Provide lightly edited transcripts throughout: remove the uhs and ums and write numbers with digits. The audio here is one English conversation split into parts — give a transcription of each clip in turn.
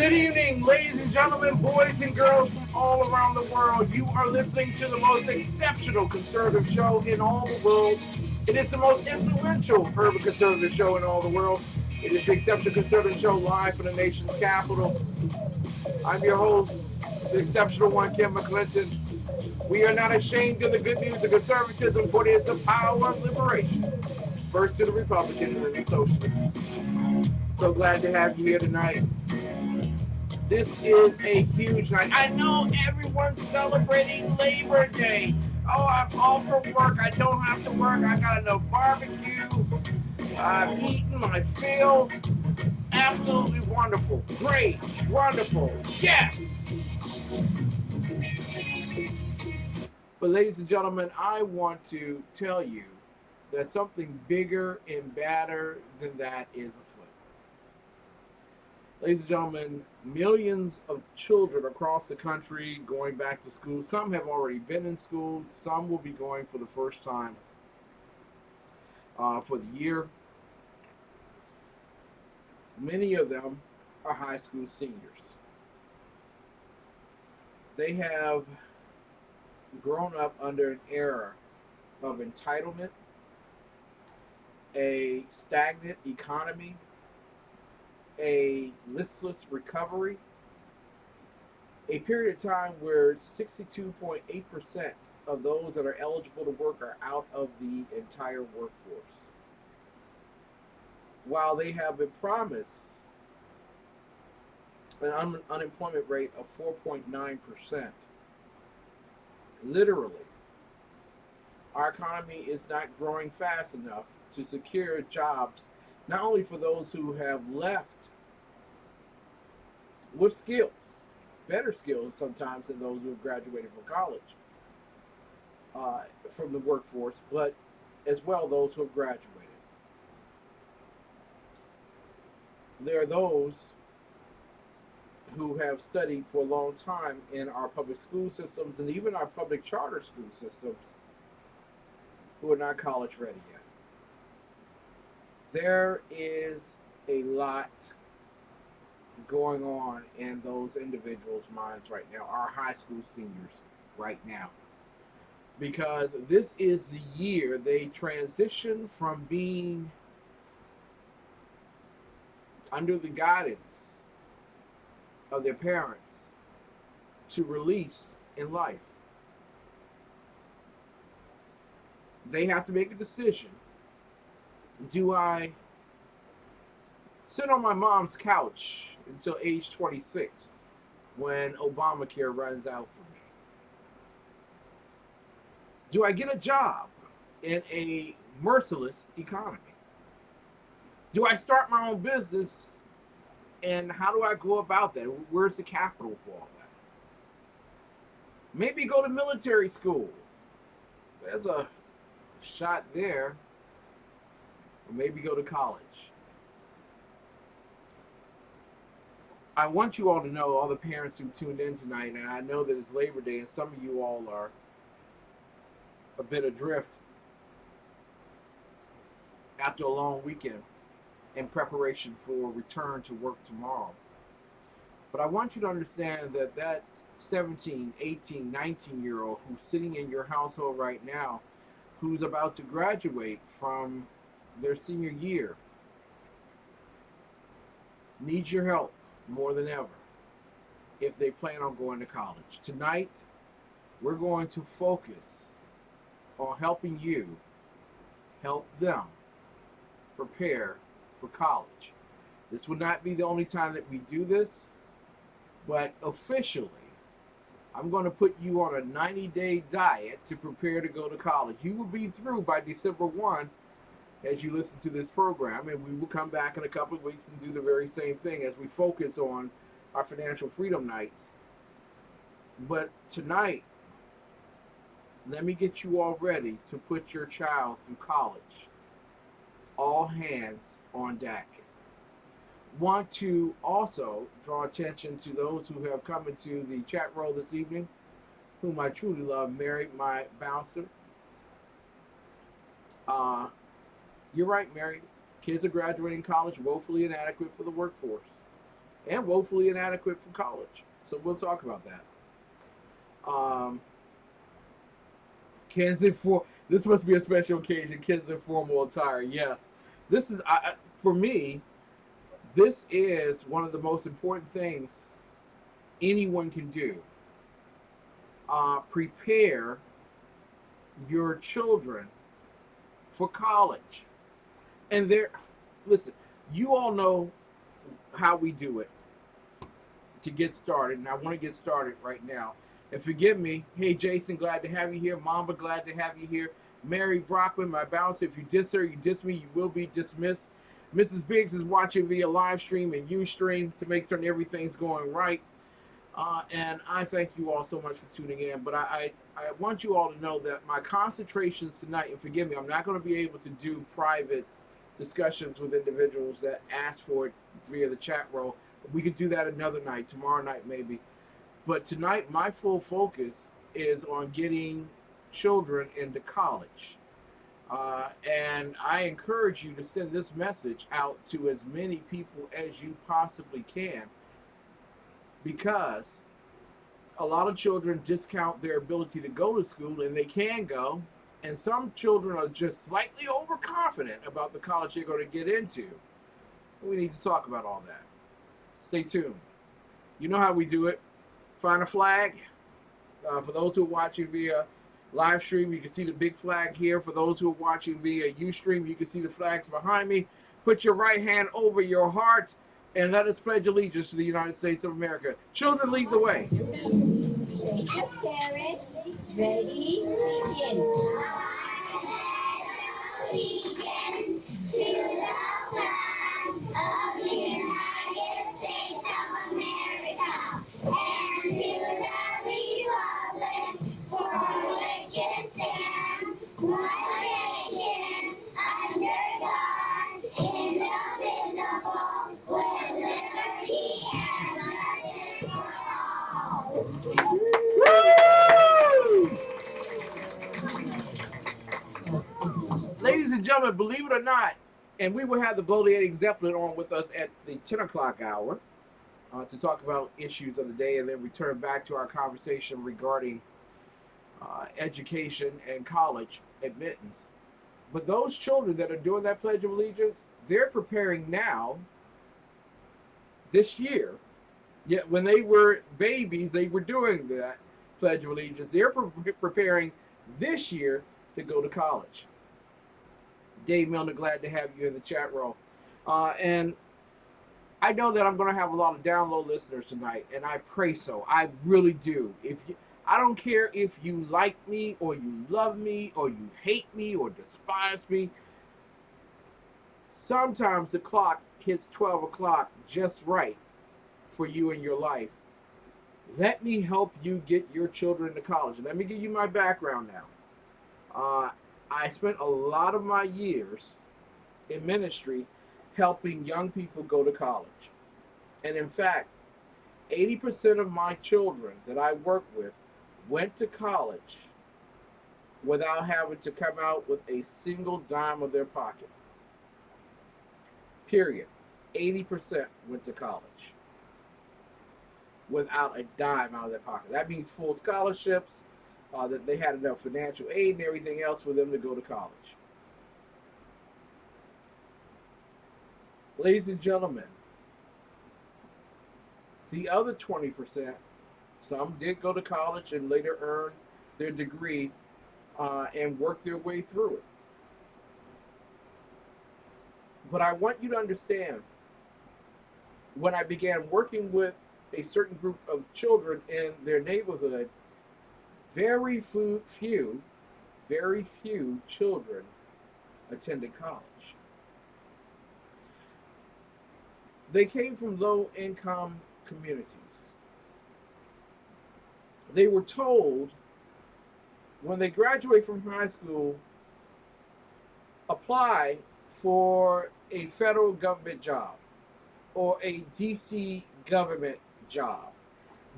Good evening, ladies and gentlemen, boys and girls from all around the world. You are listening to the most exceptional conservative show in all the world. It is the most influential urban conservative show in all the world. It is the Exceptional Conservative Show live from the nation's capital. I'm your host, the exceptional one, Kim McClinton. We are not ashamed of the good news of conservatism, for it is the power of liberation. First to the Republican and then the Socialist. So glad to have you here tonight. This is a huge night. I know everyone's celebrating Labor Day. Oh, I'm off from work. I don't have to work. I got enough barbecue. I've eaten my fill. Absolutely wonderful. Great. Wonderful. Yes. But ladies and gentlemen, I want to tell you that something bigger and badder than that is afoot. Ladies and gentlemen, millions of children across the country going back to school. Some have already been in school. Some will be going for the first time for the year. Many of them are high school seniors. They have grown up under an era of entitlement, a stagnant economy, a listless recovery, a period of time where 62.8% of those that are eligible to work are out of the entire workforce. While they have been promised an unemployment rate of 4.9%, literally, our economy is not growing fast enough to secure jobs, not only for those who have left with skills, better skills sometimes than those who have graduated from college, from the workforce, but as well those who have graduated. There are those who have studied for a long time in our public school systems and even our public charter school systems who are not college ready yet. There is a lot going on in those individuals' minds right now, our high school seniors right now. Because this is the year they transition from being under the guidance of their parents to release in life. They have to make a decision. Do I sit on my mom's couch until age 26 when Obamacare runs out for me? Do I get a job in a merciless economy? Do I start my own business, and how do I go about that? Where's the capital for all that? Maybe go to military school. There's a shot there. Or maybe go to college. I want you all to know, all the parents who tuned in tonight, and I know that it's Labor Day and some of you all are a bit adrift after a long weekend in preparation for return to work tomorrow. But I want you to understand that 17, 18, 19-year-old who's sitting in your household right now, who's about to graduate from their senior year, needs your help more than ever if they plan on going to college. Tonight, we're going to focus on helping you help them prepare for college. This will not be the only time that we do this, but officially, I'm going to put you on a 90-day diet to prepare to go to college. You will be through by December 1 as you listen to this program, and we will come back in a couple of weeks and do the very same thing as we focus on our financial freedom nights. But tonight, let me get you all ready to put your child through college. All hands on deck. Want to also draw attention to those who have come into the chat roll this evening, whom I truly love. Mary, my bouncer. You're right, Mary. Kids are graduating college woefully inadequate for the workforce. and woefully inadequate for college. So we'll talk about that. Um, Kids in this must be a special occasion. Kids in formal attire. Yes, this is for me. This is one of the most important things anyone can do. Prepare your children for college, and there. Listen, you all know how we do it to get started, and I want to get started right now. And forgive me. Hey, Jason, glad to have you here. Mamba, glad to have you here. Mary Brockman, my bouncer. If you diss her, you diss me, you will be dismissed. Mrs. Biggs is watching via live stream and Ustream to make certain everything's going right. And I thank you all so much for tuning in. But I want you all to know that my concentrations tonight, and forgive me, I'm not going to be able to do private discussions with individuals that ask for it via the chat roll. We could do that another night, tomorrow night maybe. But tonight, my full focus is on getting children into college. And I encourage you to send this message out to as many people as you possibly can, because a lot of children discount their ability to go to school, and they can go. And some children are just slightly overconfident about the college they're going to get into. We need to talk about all that. Stay tuned. You know how we do it. Find a flag. For those who are watching via live stream, you can see the big flag here. For those who are watching via Ustream, you can see the flags behind me. Put your right hand over your heart and let us pledge allegiance to the United States of America. Children, lead the way. Parents, ready, begin. Allegiance to the flag of the United States of America and to the republic for which it stands, one nation, under God, indivisible, with liberty and justice for all. Woo! Ladies and gentlemen, believe it or not, and we will have the Bloated Zeppelin on with us at the 10 o'clock hour to talk about issues of the day, and then return back to our conversation regarding education and college admittance. But those children that are doing that Pledge of Allegiance, they're preparing now, this year. Yet when they were babies, they were doing that Pledge of Allegiance. They're preparing this year to go to college. Dave Milner, glad to have you in the chat room. And I know that I'm going to have a lot of download listeners tonight, and I pray so. I really do. I don't care if you like me or you love me or you hate me or despise me. Sometimes the clock hits 12 o'clock just right for you in your life. Let me help you get your children to college. And let me give you my background now. I spent a lot of my years in ministry helping young people go to college. And in fact, 80% of my children that I work with went to college without having to come out with a single dime of their pocket. Period. 80% went to college without a dime out of their pocket. That means full scholarships, that they had enough financial aid and everything else for them to go to college. Ladies and gentlemen, the other 20%, some did go to college and later earn their degree and work their way through it. But I want you to understand, when I began working with a certain group of children in their neighborhood, very few children attended college. They came from low-income communities. They were told when they graduate from high school, apply for a federal government job or a DC government job.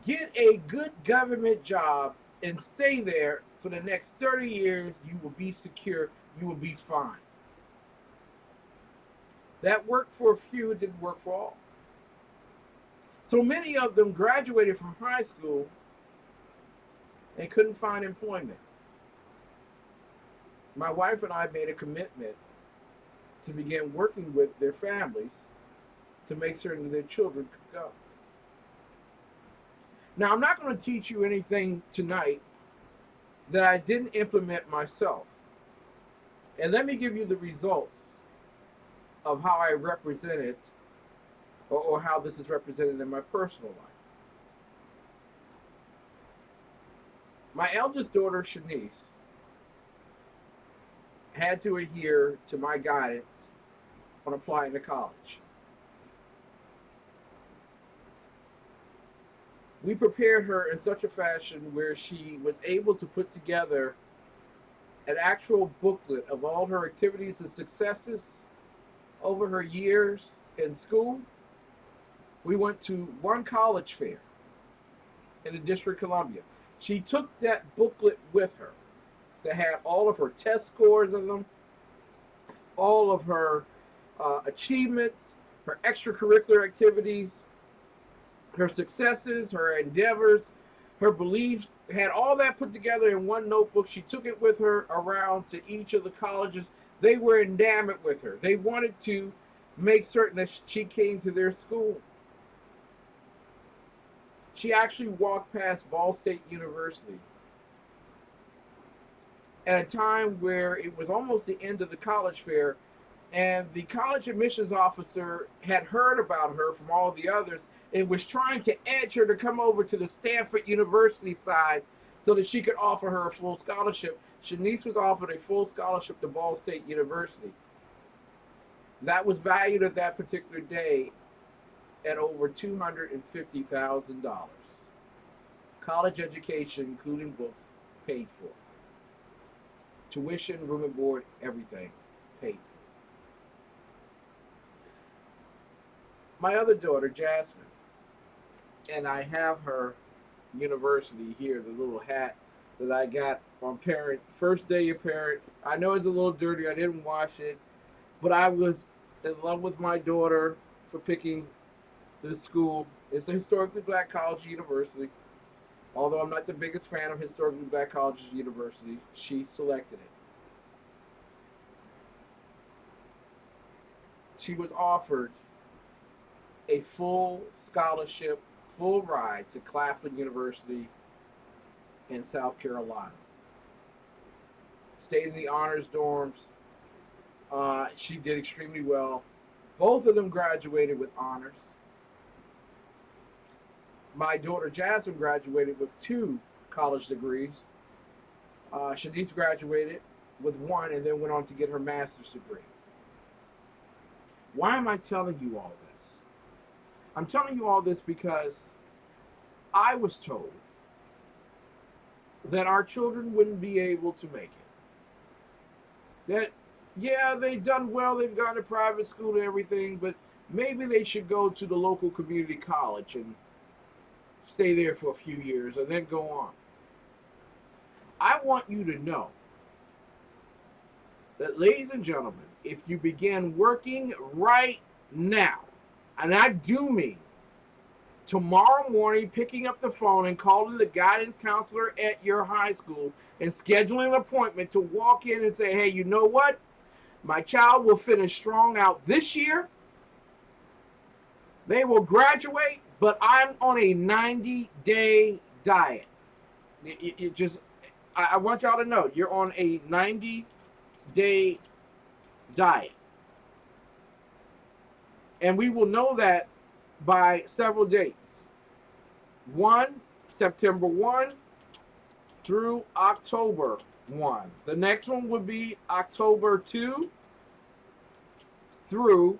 Get a good government job and stay there for the next 30 years. You will be secure. You will be fine. That worked for a few. It didn't work for all. So many of them graduated from high school and couldn't find employment. My wife and I made a commitment to begin working with their families to make certain that their children could go. Now, I'm not going to teach you anything tonight that I didn't implement myself. And let me give you the results of how I represent it, or how this is represented in my personal life. My eldest daughter, Shanice, had to adhere to my guidance on applying to college. We prepared her in such a fashion where she was able to put together an actual booklet of all her activities and successes over her years in school. We went to one college fair in the District of Columbia. She took that booklet with her that had all of her test scores in them, all of her achievements, her extracurricular activities, her successes, her endeavors, her beliefs, had all that put together in one notebook. She took it with her around to each of the colleges. They were enamored with her. They wanted to make certain that she came to their school. She actually walked past Ball State University at a time where it was almost the end of the college fair, and the college admissions officer had heard about her from all the others and was trying to edge her to come over to the Stanford University side so that she could offer her a full scholarship. Shanice was offered a full scholarship to Ball State University. That was valued at that particular day at over $250,000. College education, including books, paid for. Tuition, room and board, everything paid for. My other daughter, Jasmine, and I have her university here, the little hat that I got on parent, first day of parent. I know it's a little dirty, I didn't wash it, but I was in love with my daughter for picking this school. It's a historically black college university. Although I'm not the biggest fan of historically black colleges university, she selected it. She was offered a full scholarship, full ride to Claflin University in South Carolina. Stayed in the honors dorms. She did extremely well. Both of them graduated with honors. My daughter Jasmine graduated with 2 college degrees. Shanice graduated with 1 and then went on to get her master's degree. Why am I telling you all this? I'm telling you all this because I was told that our children wouldn't be able to make it. That, yeah, they've done well, they've gone to private school and everything, but maybe they should go to the local community college and stay there for a few years and then go on. I want you to know that, ladies and gentlemen, if you begin working right now, and I do mean tomorrow morning, picking up the phone and calling the guidance counselor at your high school and scheduling an appointment to walk in and say, hey, you know what? My child will finish strong out this year. They will graduate, but I'm on a 90-day diet. I want y'all to know, you're on a 90-day diet. And we will know that by several dates. September 1 through October 1. The next one would be October 2 through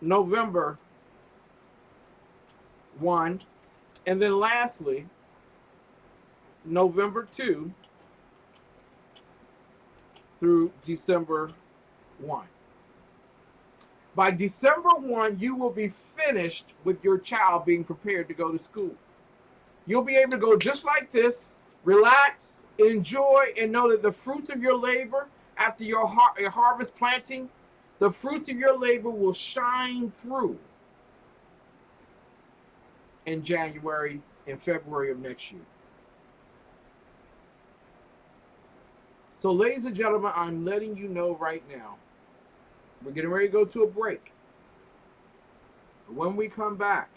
November 1. And then lastly, November 2 through December 1. By December 1, you will be finished with your child being prepared to go to school. You'll be able to go just like this, relax, enjoy, and know that the fruits of your labor after your harvest planting, the fruits of your labor will shine through in January and February of next year. So, ladies and gentlemen, I'm letting you know right now, we're getting ready to go to a break. When we come back,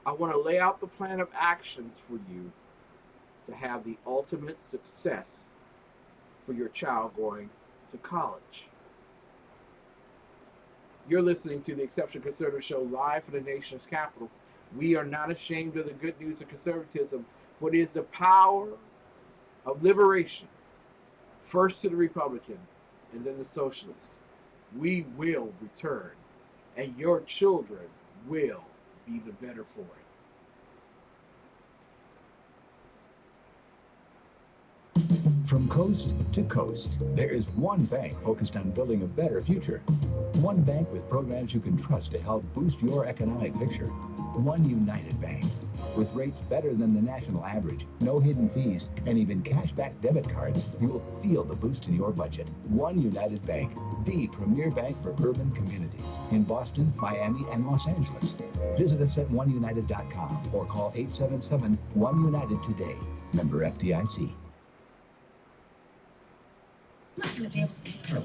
I want to lay out the plan of actions for you to have the ultimate success for your child going to college. You're listening to the Exceptional Conservative Show live from the nation's capital. We are not ashamed of the good news of conservatism, for it is the power of liberation, first to the Republican and then the socialist. We will return, and your children will be the better for it. From coast to coast, there is one bank focused on building a better future. One bank with programs you can trust to help boost your economic picture. One United Bank. With rates better than the national average, no hidden fees, and even cashback debit cards, you will feel the boost in your budget. One United Bank, the premier bank for urban communities in Boston, Miami, and Los Angeles. Visit us at oneunited.com or call 877-1UNITED today. Member FDIC.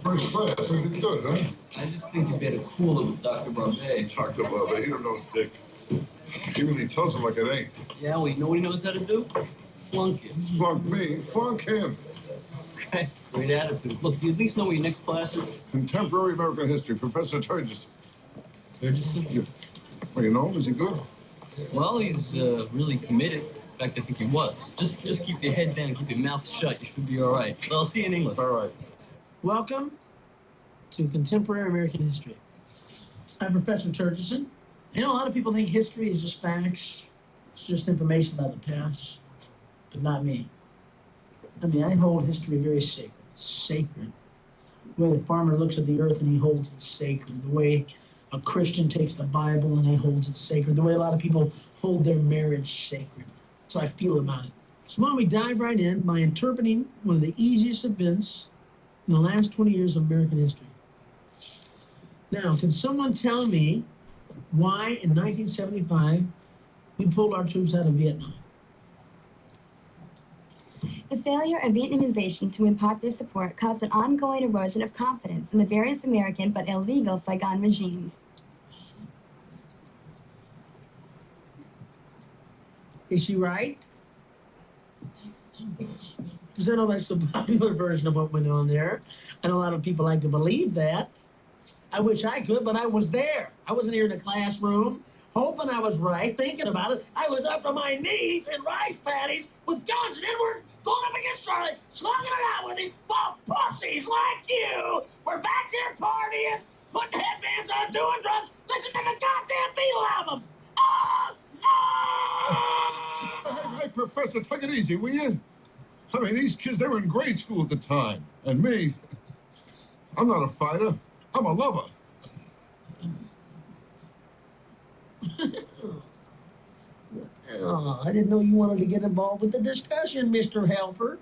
First class, I did good, huh? I just think you'd better cool it with Dr. Barbet. Dr. Barbet, he don't know dick. He really tells him like it ain't. Yeah, well, you know what he knows how to do? Flunk it. Flunk me, flunk him. Okay, great attitude. Look, do you at least know what your next class is? Contemporary American History, Professor Turgis. Turgis? Well, you know him? Is he good? Well, he's really committed. In fact, I think he was. Just keep your head down, keep your mouth shut. You should be all right. Well, I'll see you in England. All right. Welcome to Contemporary American History. I'm Professor Turgison. You know, a lot of people think history is just facts. It's just information about the past, but not me. I mean, I hold history very sacred. It's sacred. The way the farmer looks at the earth and he holds it sacred. The way a Christian takes the Bible and he holds it sacred. The way a lot of people hold their marriage sacred. So I feel about it. So why don't we dive right in by interpreting one of the easiest events in the last 20 years of American history. Now, can someone tell me why in 1975 we pulled our troops out of Vietnam? The failure of Vietnamization to win popular support caused an ongoing erosion of confidence in the various American but illegal Saigon regimes. Is she right? Because I know that's the popular version of what went on there. And a lot of people like to believe that. I wish I could, but I was there. I wasn't here in the classroom, hoping I was right, thinking about it. I was up to my knees in rice paddies with guns and Edward going up against Charlie, slugging it out with him, while pussies like you were back there partying, putting headbands on, doing drugs, listening to the goddamn Beatle albums. Oh! Oh! Hey, Professor, take it easy, will you? I mean, these kids, they were in grade school at the time. And me, I'm not a fighter. I'm a lover. Oh, I didn't know you wanted to get involved with the discussion, Mr. Helper.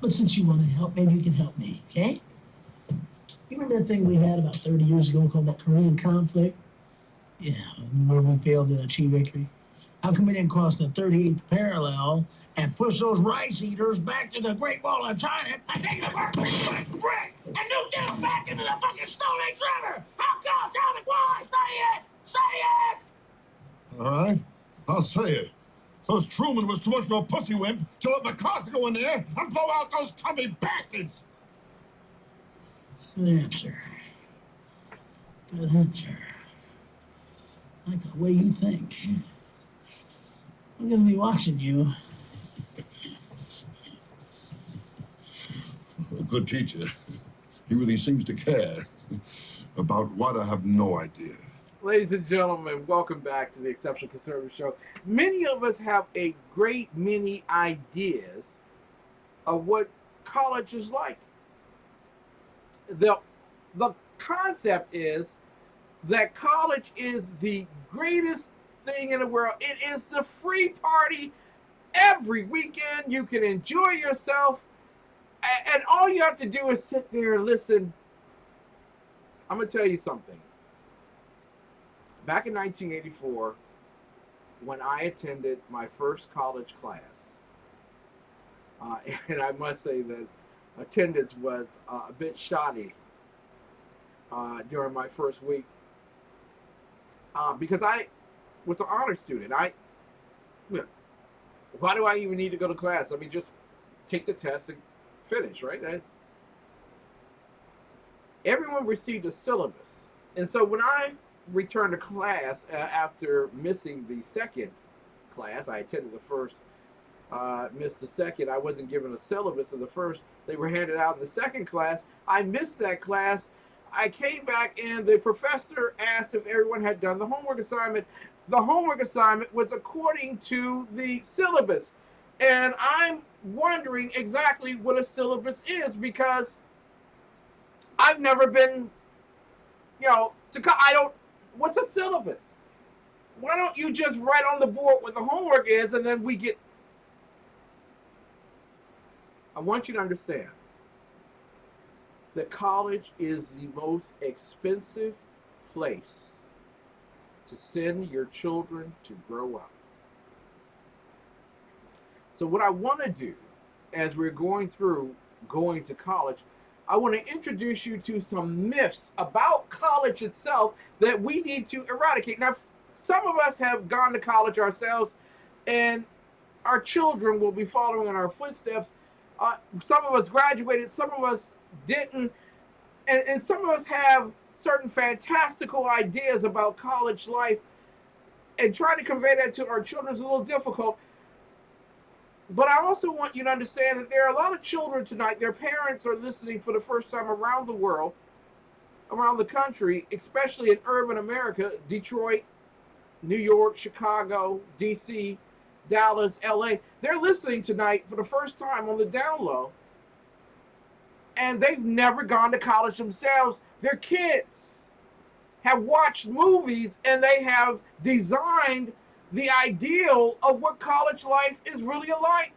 But since you want to help, maybe you can help me, okay? You remember that thing we had about 30 years ago called that Korean conflict? Yeah, where we failed to achieve victory. How come we didn't cross the 38th parallel and push those rice eaters back to the Great Wall of China and take the brick and nuke them back into the fucking Stone Age River? How come? Tell me why? Say it! Say it! All right, I'll say it. Because Truman was too much of a pussy wimp to let MacArthur go in there and blow out those cummy bastards. Good answer. Good answer. I like the way you think. I'm gonna be watching you. A good teacher. He really seems to care. About what, I have no idea. Ladies and gentlemen, welcome back to the Exceptional Conservative Show. Many of us have a great many ideas of what college is like. The concept is that college is the greatest thing in the world. It is the free party every weekend. You can enjoy yourself, and all you have to do is sit there and listen. I'm going to tell you something. Back in 1984, when I attended my first college class, and I must say that attendance was a bit shoddy during my first week because I was an honor student. You know, why do I even need to go to class? I mean, just take the test and finish, right? Everyone received a syllabus. And so when I returned to class after missing the second class, I attended the first, missed the second. I wasn't given a syllabus in the first. They were handed out in the second class. I missed that class. I came back and the professor asked if everyone had done the homework assignment. The homework assignment was according to the syllabus. And I'm wondering exactly what a syllabus is because I've never been, I don't, what's a syllabus? Why don't you just write on the board what the homework is and then we get, I want you to understand that college is the most expensive place to send your children to grow up. So what I want to do as we're going through going to college, I want to introduce you to some myths about college itself that we need to eradicate. Now, some of us have gone to college ourselves, and our children will be following in our footsteps. Some of us graduated, some of us didn't, and some of us have certain fantastical ideas about college life, and trying to convey that to our children is a little difficult. But I also want you to understand that there are a lot of children tonight, their parents are listening for the first time around the world, around the country, especially in urban America, Detroit, New York, Chicago, DC, Dallas, LA. They're listening tonight for the first time on the down low, and they've never gone to college themselves. Their kids have watched movies and they have designed the ideal of what college life is really like.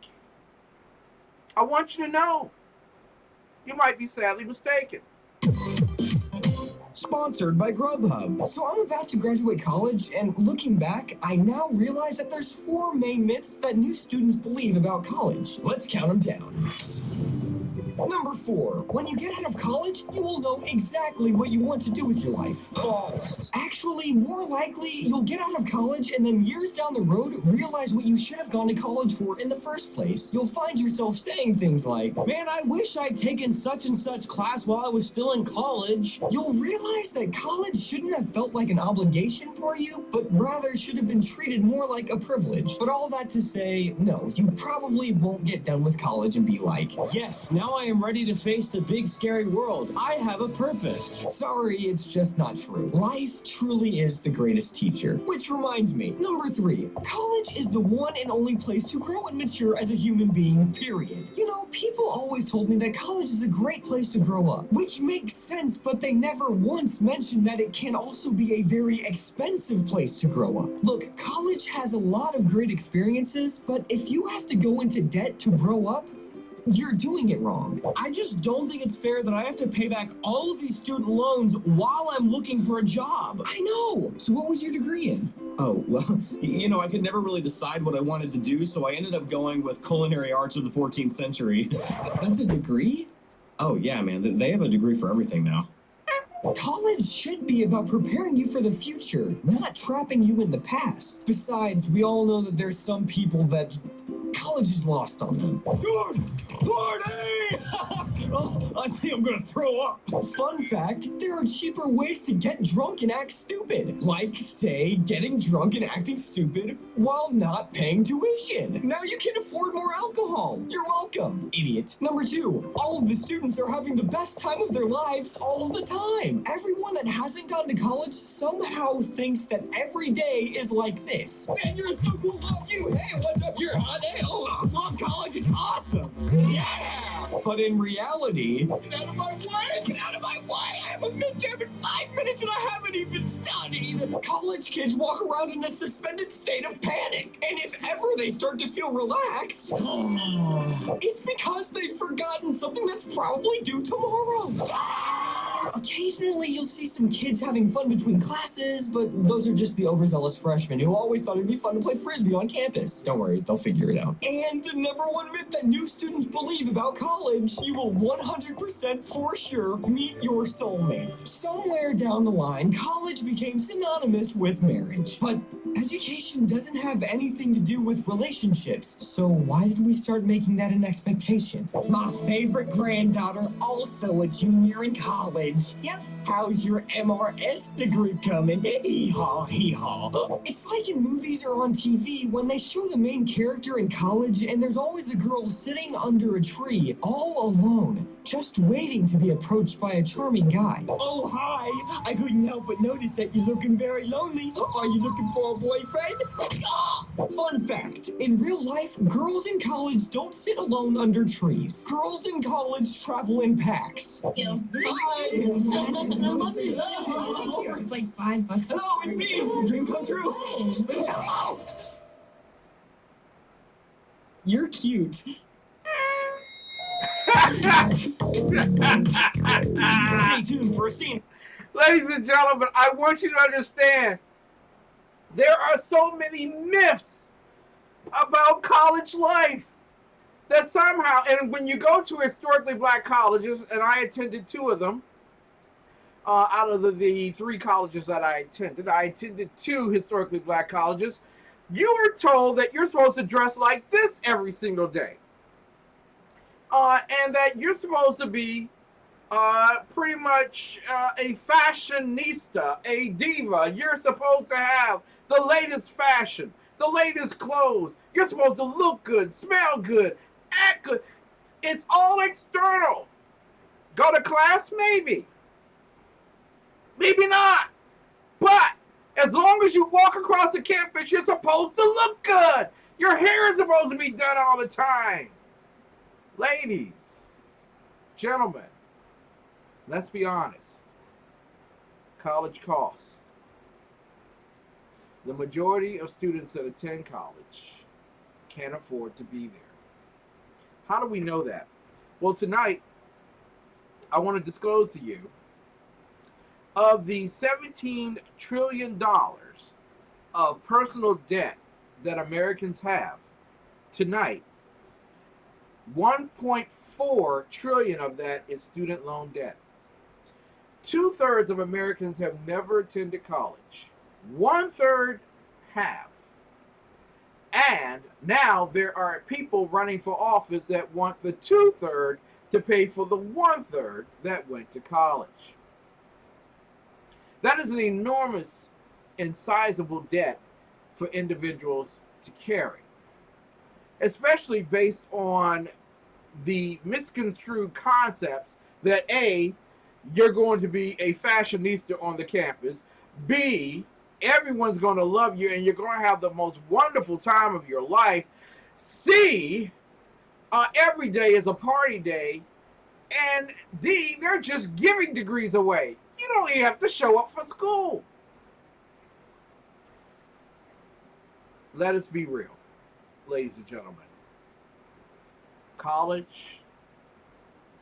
I want you to know, you might be sadly mistaken. Sponsored by Grubhub. So I'm about to graduate college, and looking back, I now realize that there's 4 main myths that new students believe about college. Let's count them down. Number 4, when you get out of college, you will know exactly what you want to do with your life. False. Actually, more likely, you'll get out of college and then years down the road, realize what you should have gone to college for in the first place. You'll find yourself saying things like, man, I wish I'd taken such and such class while I was still in college. You'll realize that college shouldn't have felt like an obligation for you, but rather should have been treated more like a privilege. But all that to say, no, you probably won't get done with college and be like, yes, now I am ready to face the big scary world. I have a purpose. Sorry, it's just not true. Life truly is the greatest teacher. Which reminds me, number 3, college is the one and only place to grow and mature as a human being, period. You know, people always told me that college is a great place to grow up, which makes sense, but they never once mentioned that it can also be a very expensive place to grow up. Look, college has a lot of great experiences, but if you have to go into debt to grow up, you're doing it wrong. I just don't think it's fair that I have to pay back all of these student loans while I'm looking for a job. I know. So what was your degree in? Oh, well, I could never really decide what I wanted to do, so I ended up going with culinary arts of the 14th century. That's a degree? Oh, yeah, man. They have a degree for everything now. College should be about preparing you for the future, not trapping you in the past. Besides, we all know that there's some people that college is lost on them. Dude! Party! Oh, I think I'm gonna throw up. Fun fact, there are cheaper ways to get drunk and act stupid. Like, say, getting drunk and acting stupid while not paying tuition. Now you can afford more alcohol. You're welcome, idiot. Number 2, all of the students are having the best time of their lives all the time. Everyone that hasn't gone to college somehow thinks that every day is like this. Man, you're so cool, love you. Hey, what's up, you're hot. Hey, oh, I love college, it's awesome. Yeah! But in reality, get out of my way! Get out of my way! I have a midterm in 5 minutes and I haven't even studied! College kids walk around in a suspended state of panic. And if ever they start to feel relaxed, it's because they've forgotten something that's probably due tomorrow. Occasionally, you'll see some kids having fun between classes, but those are just the overzealous freshmen who always thought it'd be fun to play frisbee on campus. Don't worry, they'll figure it out. And the number one myth that new students believe about college, you will 100% for sure meet your soulmate. Somewhere down the line, college became synonymous with marriage. But education doesn't have anything to do with relationships, so why did we start making that an expectation? My favorite granddaughter, also a junior in college. Yep. How's your MRS degree coming? Hee-haw, hee-haw. It's like in movies or on TV when they show the main character in college and there's always a girl sitting under a tree, all alone, just waiting to be approached by a charming guy. Oh, hi. I couldn't help but notice that you're looking very lonely. Are you looking for a boyfriend? Fun fact, in real life, girls in college don't sit alone under trees. Girls in college travel in packs. Thank you. It's like $5. Hello, it's me. Dream come true. You're cute. Stay tuned for a scene. Ladies and gentlemen, I want you to understand there are so many myths about college life that somehow, and when you go to historically black colleges, and I attended 2 of them, out of the 3 colleges that I attended 2 historically black colleges, you were told that you're supposed to dress like this every single day. And that you're supposed to be pretty much a fashionista, a diva. You're supposed to have the latest fashion, the latest clothes. You're supposed to look good, smell good, act good. It's all external. Go to class? Maybe. Maybe not. But as long as you walk across the campus, you're supposed to look good. Your hair is supposed to be done all the time. Ladies, gentlemen, let's be honest. College costs. The majority of students that attend college can't afford to be there. How do we know that? Well, tonight, I want to disclose to you of the $17 trillion of personal debt that Americans have tonight, 1.4 trillion of that is student loan debt. 2/3 of Americans have never attended college. 1/3 have. And now there are people running for office that want the 2/3 to pay for the 1/3 that went to college. That is an enormous and sizable debt for individuals to carry, especially based on the misconstrued concepts that A, you're going to be a fashionista on the campus, B, everyone's going to love you and you're going to have the most wonderful time of your life, C, every day is a party day, and D, they're just giving degrees away. You don't even have to show up for school. Let us be real, ladies and gentlemen. College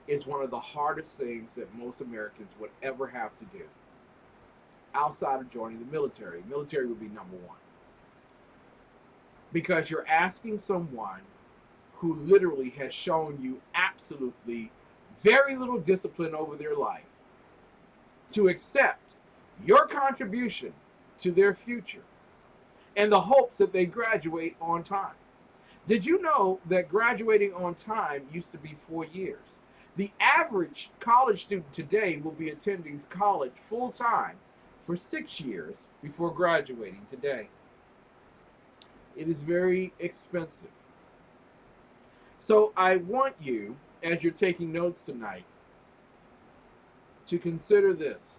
is one of the hardest things that most Americans would ever have to do. Outside of joining the military. Military would be number 1. Because you're asking someone who literally has shown you absolutely very little discipline over their life to accept your contribution to their future in the hopes that they graduate on time. Did you know that graduating on time used to be 4 years? The average college student today will be attending college full time for 6 years before graduating today. It is very expensive. So I want you, as you're taking notes tonight, to consider this.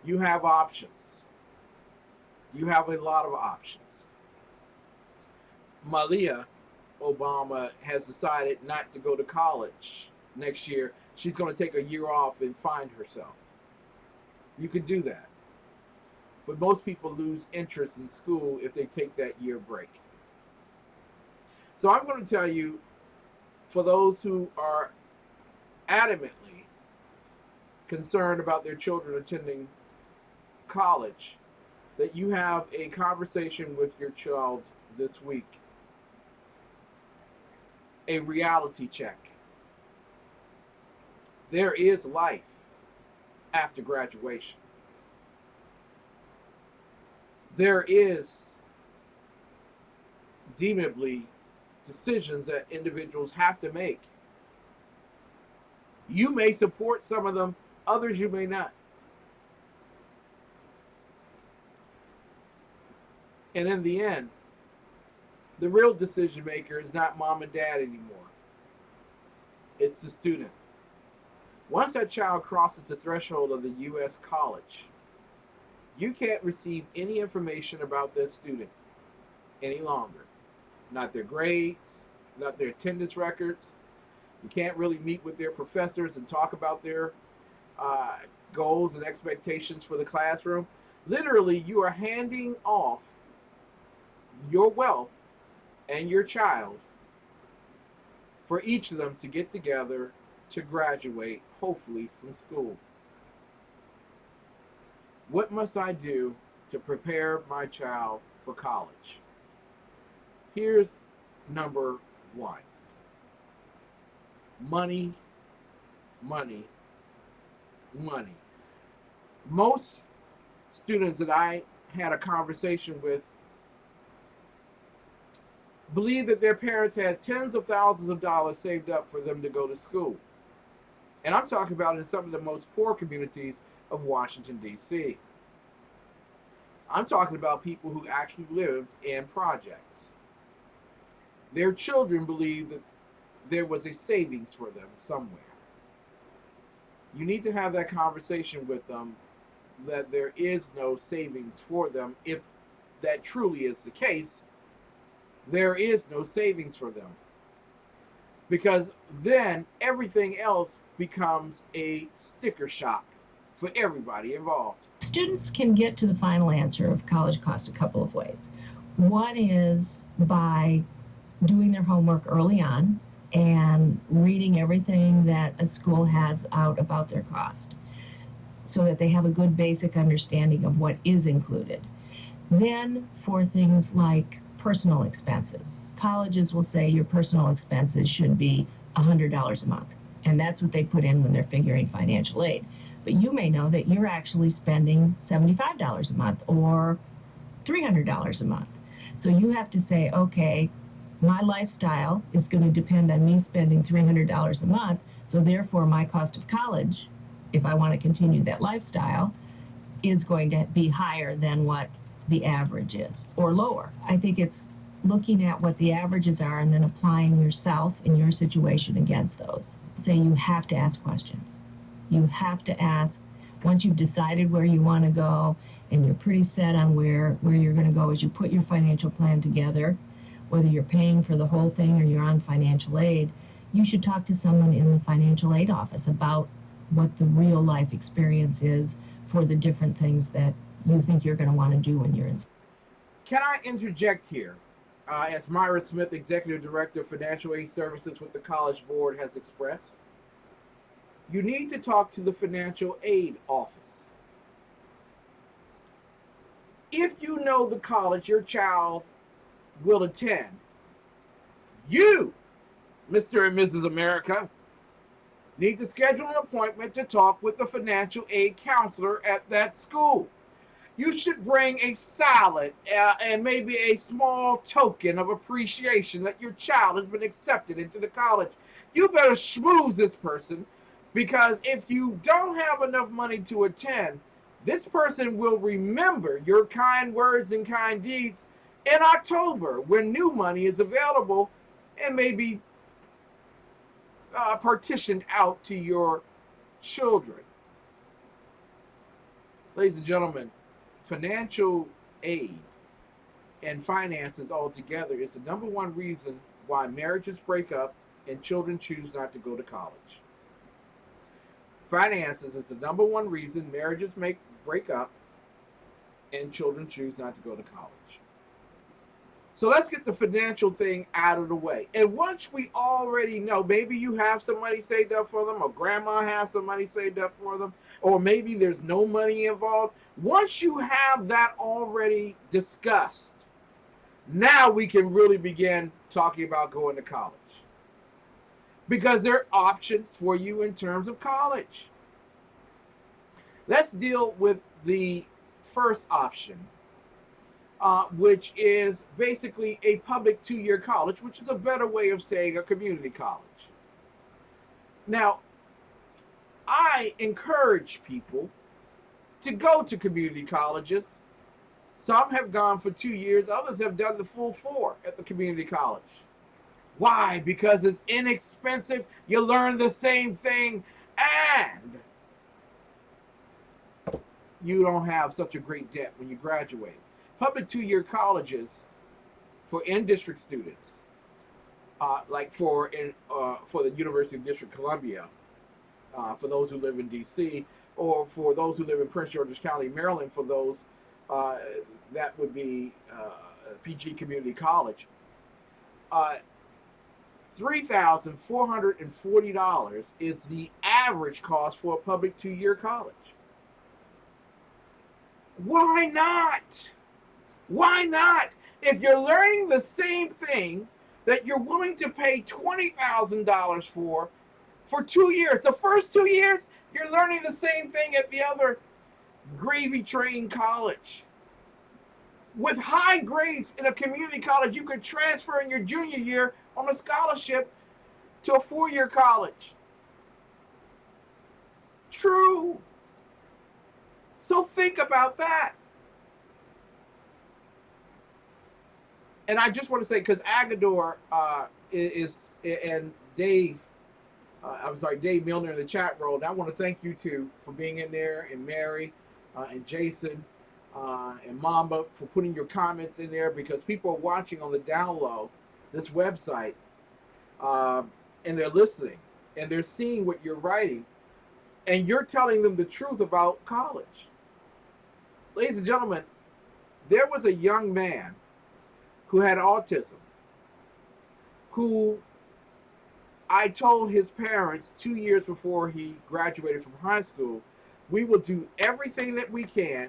You have options. You have a lot of options. Malia Obama has decided not to go to college next year. She's going to take a year off and find herself. You could do that. But most people lose interest in school if they take that year break. So I'm going to tell you, for those who are adamantly concerned about their children attending college, that you have a conversation with your child this week. A reality check. There is life after graduation. There is deemably decisions that individuals have to make. You may support some of them, others you may not. And in the end, the real decision maker is not mom and dad anymore. It's the student. Once that child crosses the threshold of the U.S. college, you can't receive any information about that student any longer. Not their grades, not their attendance records. You can't really meet with their professors and talk about their goals and expectations for the classroom. Literally, you are handing off your wealth and your child for each of them to get together to graduate, hopefully, from school. What must I do to prepare my child for college? Here's number one. Money, money, money. Most students that I had a conversation with believe that their parents had tens of thousands of dollars saved up for them to go to school. And I'm talking about in some of the most poor communities of Washington, D.C. I'm talking about people who actually lived in projects. Their children believed that there was a savings for them somewhere. You need to have that conversation with them that there is no savings for them. If that truly is the case, there is no savings for them. Because then everything else becomes a sticker shock for everybody involved. Students can get to the final answer of college costs a couple of ways. One is by doing their homework early on and reading everything that a school has out about their cost so that they have a good basic understanding of what is included. Then for things like personal expenses, colleges will say your personal expenses should be $100 a month. And that's what they put in when they're figuring financial aid. But you may know that you're actually spending $75 a month or $300 a month. So you have to say, okay, my lifestyle is going to depend on me spending $300 a month. So therefore, my cost of college, if I want to continue that lifestyle, is going to be higher than what the average is, or lower. I think it's looking at what the averages are and then applying yourself and your situation against those. Say you have to ask questions. You have to ask, once you've decided where you want to go and you're pretty set on where you're going to go as you put your financial plan together, whether you're paying for the whole thing or you're on financial aid, you should talk to someone in the financial aid office about what the real life experience is for the different things that you think you're going to want to do when you're in school. Can I interject here? As Myra Smith, Executive Director of Financial Aid Services with the College Board, has expressed, you need to talk to the financial aid office. If you know the college your child will attend, you, Mr. and Mrs. America, need to schedule an appointment to talk with the financial aid counselor at that school. You should bring a salad and maybe a small token of appreciation that your child has been accepted into the college. You better schmooze this person, because if you don't have enough money to attend, this person will remember your kind words and kind deeds in October when new money is available and maybe partitioned out to your children. Ladies and gentlemen, financial aid and finances altogether is the number one reason why marriages break up and children choose not to go to college. Finances is the number one reason marriages break up and children choose not to go to college. So let's get the financial thing out of the way. And once we already know, maybe you have some money saved up for them, or grandma has some money saved up for them, or maybe there's no money involved. Once you have that already discussed, now we can really begin talking about going to college. Because there are options for you in terms of college. Let's deal with the first option, which is basically a public 2-year college, which is a better way of saying a community college. Now, I encourage people to go to community colleges. Some have gone for 2 years, others have done the full 4 at the community college. Why? Because it's inexpensive, you learn the same thing, and you don't have such a great debt when you graduate. Public 2-year colleges for in-district students, like for the University of District Columbia, for those who live in D.C., or for those who live in Prince George's County, Maryland, for those that would be PG Community College. $3,440 is the average cost for a public 2-year college. Why not? Why not? If you're learning the same thing that you're willing to pay $20,000 for 2 years, the first 2 years, you're learning the same thing at the other gravy train college. With high grades in a community college, you could transfer in your junior year on a scholarship to a 4-year college. True. So think about that. And I just want to say, because Agador is and Dave, Dave Milner in the chat room. And I want to thank you two for being in there, and Mary, and Jason, and Mamba for putting your comments in there, because people are watching on the down low this website, and they're listening, and they're seeing what you're writing, and you're telling them the truth about college. Ladies and gentlemen, there was a young man who had autism, who I told his parents 2 years before he graduated from high school, we will do everything that we can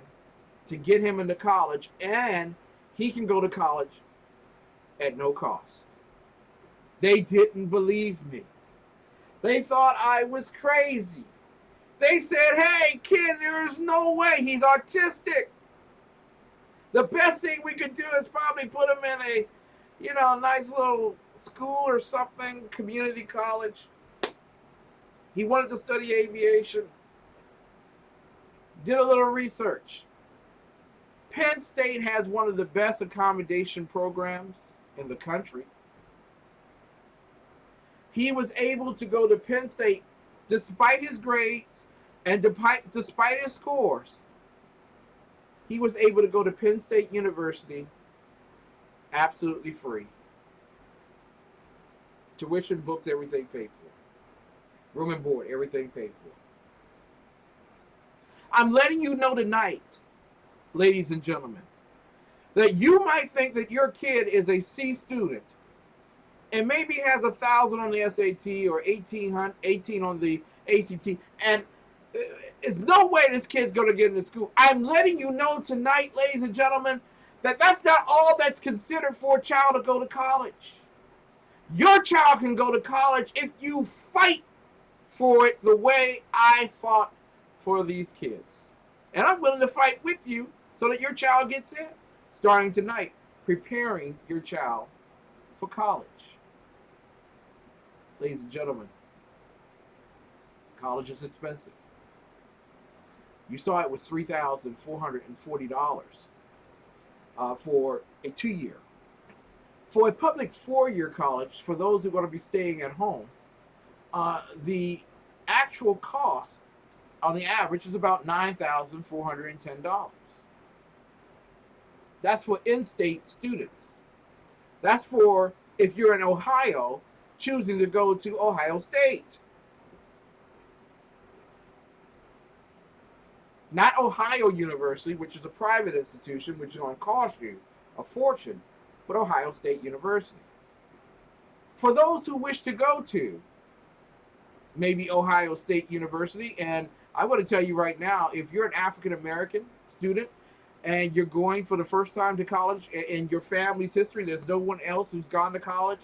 to get him into college, and he can go to college at no cost. They didn't believe me. They thought I was crazy. They said, hey, kid, there's no way. He's autistic. The best thing we could do is probably put him in a, nice little school or something, community college. He wanted to study aviation. Did a little research. Penn State has one of the best accommodation programs in the country. He was able to go to Penn State despite his grades and despite his scores. He was able to go to Penn State University absolutely free. Tuition, books, everything paid for. Room and board, everything paid for. I'm letting you know tonight, ladies and gentlemen, that you might think that your kid is a C student and maybe has 1,000 on the SAT or 18 on the ACT, and there's no way this kid's going to get into school. I'm letting you know tonight, ladies and gentlemen, that that's not all that's considered for a child to go to college. Your child can go to college if you fight for it the way I fought for these kids. And I'm willing to fight with you so that your child gets in. Starting tonight, preparing your child for college. Ladies and gentlemen, college is expensive. You saw it was $3,440 for a 2-year. For a public 4-year college, for those who are going to be staying at home, the actual cost on the average is about $9,410. That's for in-state students. That's for if you're in Ohio choosing to go to Ohio State. Not Ohio University, which is a private institution, which is going to cost you a fortune. but Ohio State University. For those who wish to go to maybe Ohio State University, and I want to tell you right now, if you're an African American student and you're going for the first time to college in your family's history, there's no one else who's gone to college,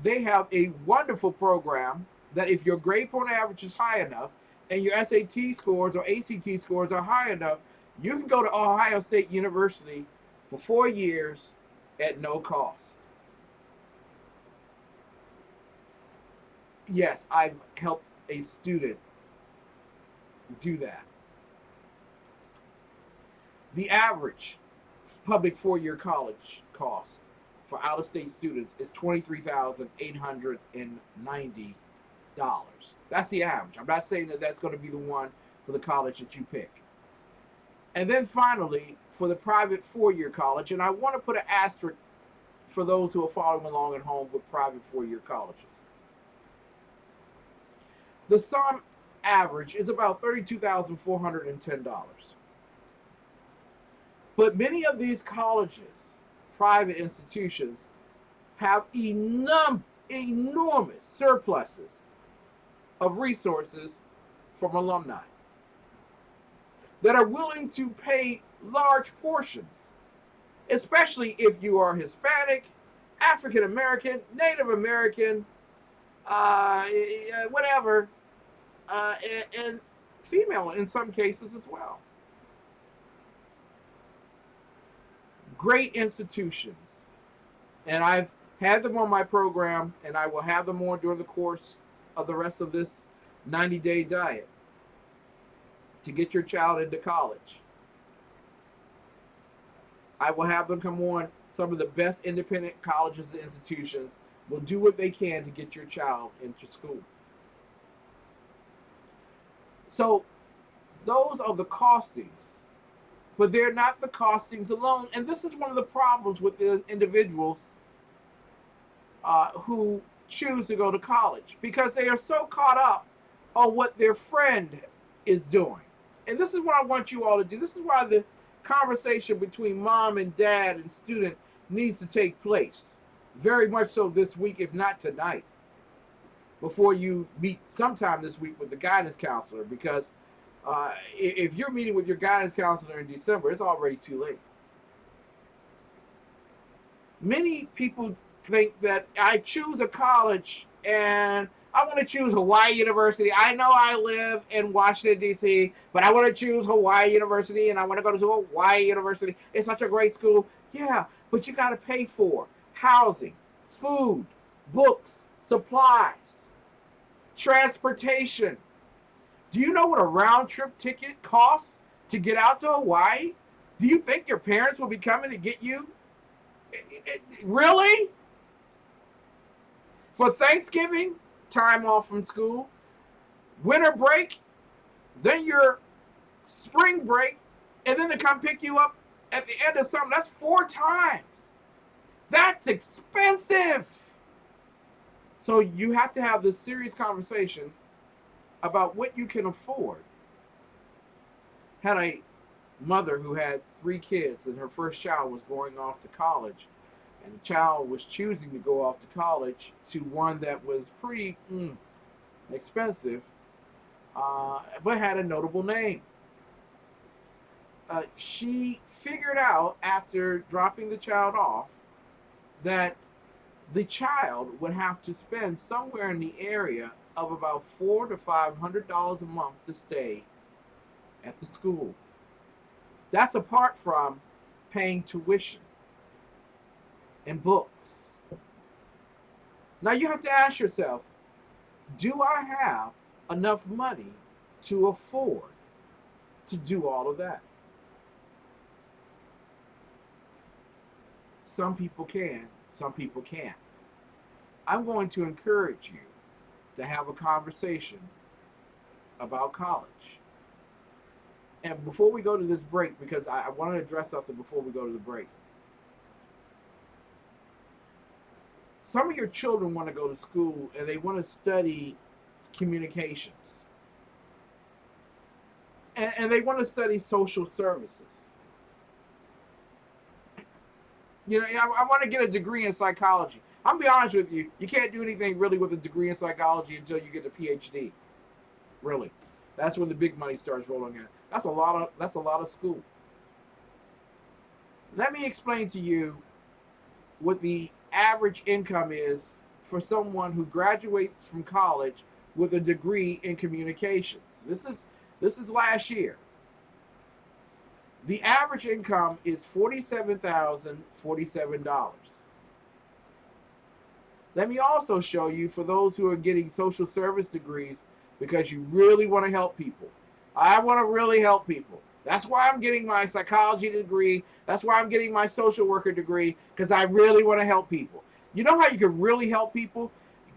they have a wonderful program that if your grade point average is high enough and your SAT scores or ACT scores are high enough, you can go to Ohio State University for 4 years at no cost. Yes, I've helped a student do that. The average public 4-year college cost for out-of-state students is $23,890. That's the average. I'm not saying that that's going to be the one for the college that you pick. And then finally, for the private 4-year college, and I want to put an asterisk for those who are following along at home with private 4-year colleges. The sum average is about $32,410. But many of these colleges, private institutions, have enormous surpluses of resources from alumni that are willing to pay large portions, especially if you are Hispanic, African American, Native American, whatever, and female in some cases as well. Great institutions. And I've had them on my program, and I will have them on during the course of the rest of this 90-day diet to get your child into college. I will have them come on. Some of the best independent colleges and institutions will do what they can to get your child into school. So those are the costings, but they're not the costings alone. And this is one of the problems with the individuals who choose to go to college, because they are so caught up on what their friend is doing. And this is what I want you all to do. This is why the conversation between mom and dad and student needs to take place. Very much so this week, if not tonight, before you meet sometime this week with the guidance counselor, because if you're meeting with your guidance counselor in December, it's already too late. Many people think that I choose a college and I want to choose Hawaii University. I know I live in Washington, D.C., but I want to choose Hawaii University and I want to go to Hawaii University. It's such a great school. Yeah, but you got to pay for housing, food, books, supplies, transportation. Do you know what a round trip ticket costs to get out to Hawaii? Do you think your parents will be coming to get you? Really? For Thanksgiving, time off from school, winter break, then your spring break, and then to come pick you up at the end of summer. That's 4 times. That's expensive. So you have to have this serious conversation about what you can afford. Had a mother who had 3 kids and her first child was going off to college, and the child was choosing to go off to college to one that was pretty expensive, but had a notable name. She figured out after dropping the child off that the child would have to spend somewhere in the area of about $400 to $500 a month to stay at the school. That's apart from paying tuition and books. Now you have to ask yourself, do I have enough money to afford to do all of that? Some people can, some people can't. I'm going to encourage you to have a conversation about college. And before we go to this break, because I want to address something before we go to the break. Some of your children want to go to school and they want to study communications. And they want to study social services. You know, I want to get a degree in psychology. I'm gonna be honest with you. You can't do anything really with a degree in psychology until you get a PhD. Really, that's when the big money starts rolling in. That's a lot of school. Let me explain to you what the average income is for someone who graduates from college with a degree in communications. This is last year. The average income is $47,047. Let me also show you for those who are getting social service degrees because you really want to help people. I want to really help people. That's why I'm getting my psychology degree. That's why I'm getting my social worker degree, because I really want to help people. You know how you can really help people?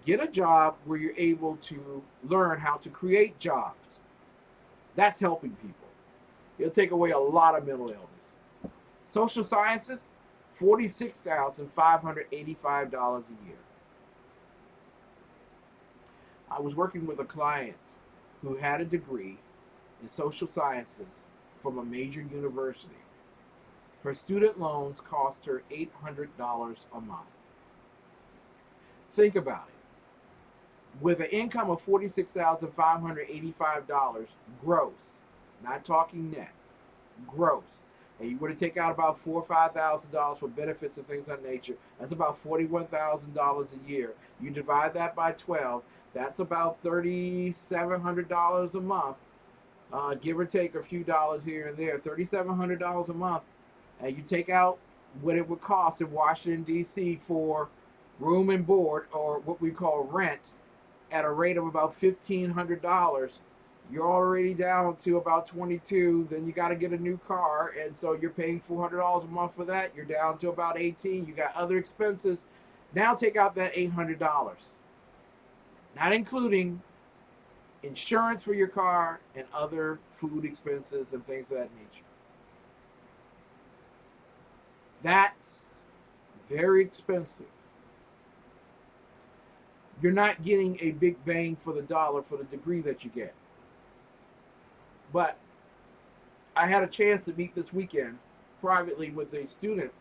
Get a job where you're able to learn how to create jobs. That's helping people. It'll take away a lot of mental illness. Social sciences, $46,585 a year. I was working with a client who had a degree in social sciences from a major university. Her student loans cost her $800 a month. Think about it. With an income of $46,585 gross, not talking net, gross, and you were to take out about $4,000 or $5,000 for benefits and things of that nature, that's about $41,000 a year. You divide that by 12, that's about $3,700 a month, give or take a few dollars here and there, $3,700 a month, and you take out what it would cost in Washington, D.C. for room and board, or what we call rent, at a rate of about $1,500, you're already down to about 22. Then you got to get a new car, and so you're paying $400 a month for that. You're down to about 18. You got other expenses. Now take out that $800, not including insurance for your car and other food expenses and things of that nature. That's very expensive. You're not getting a big bang for the dollar for the degree that you get. But I had a chance to meet this weekend privately with a student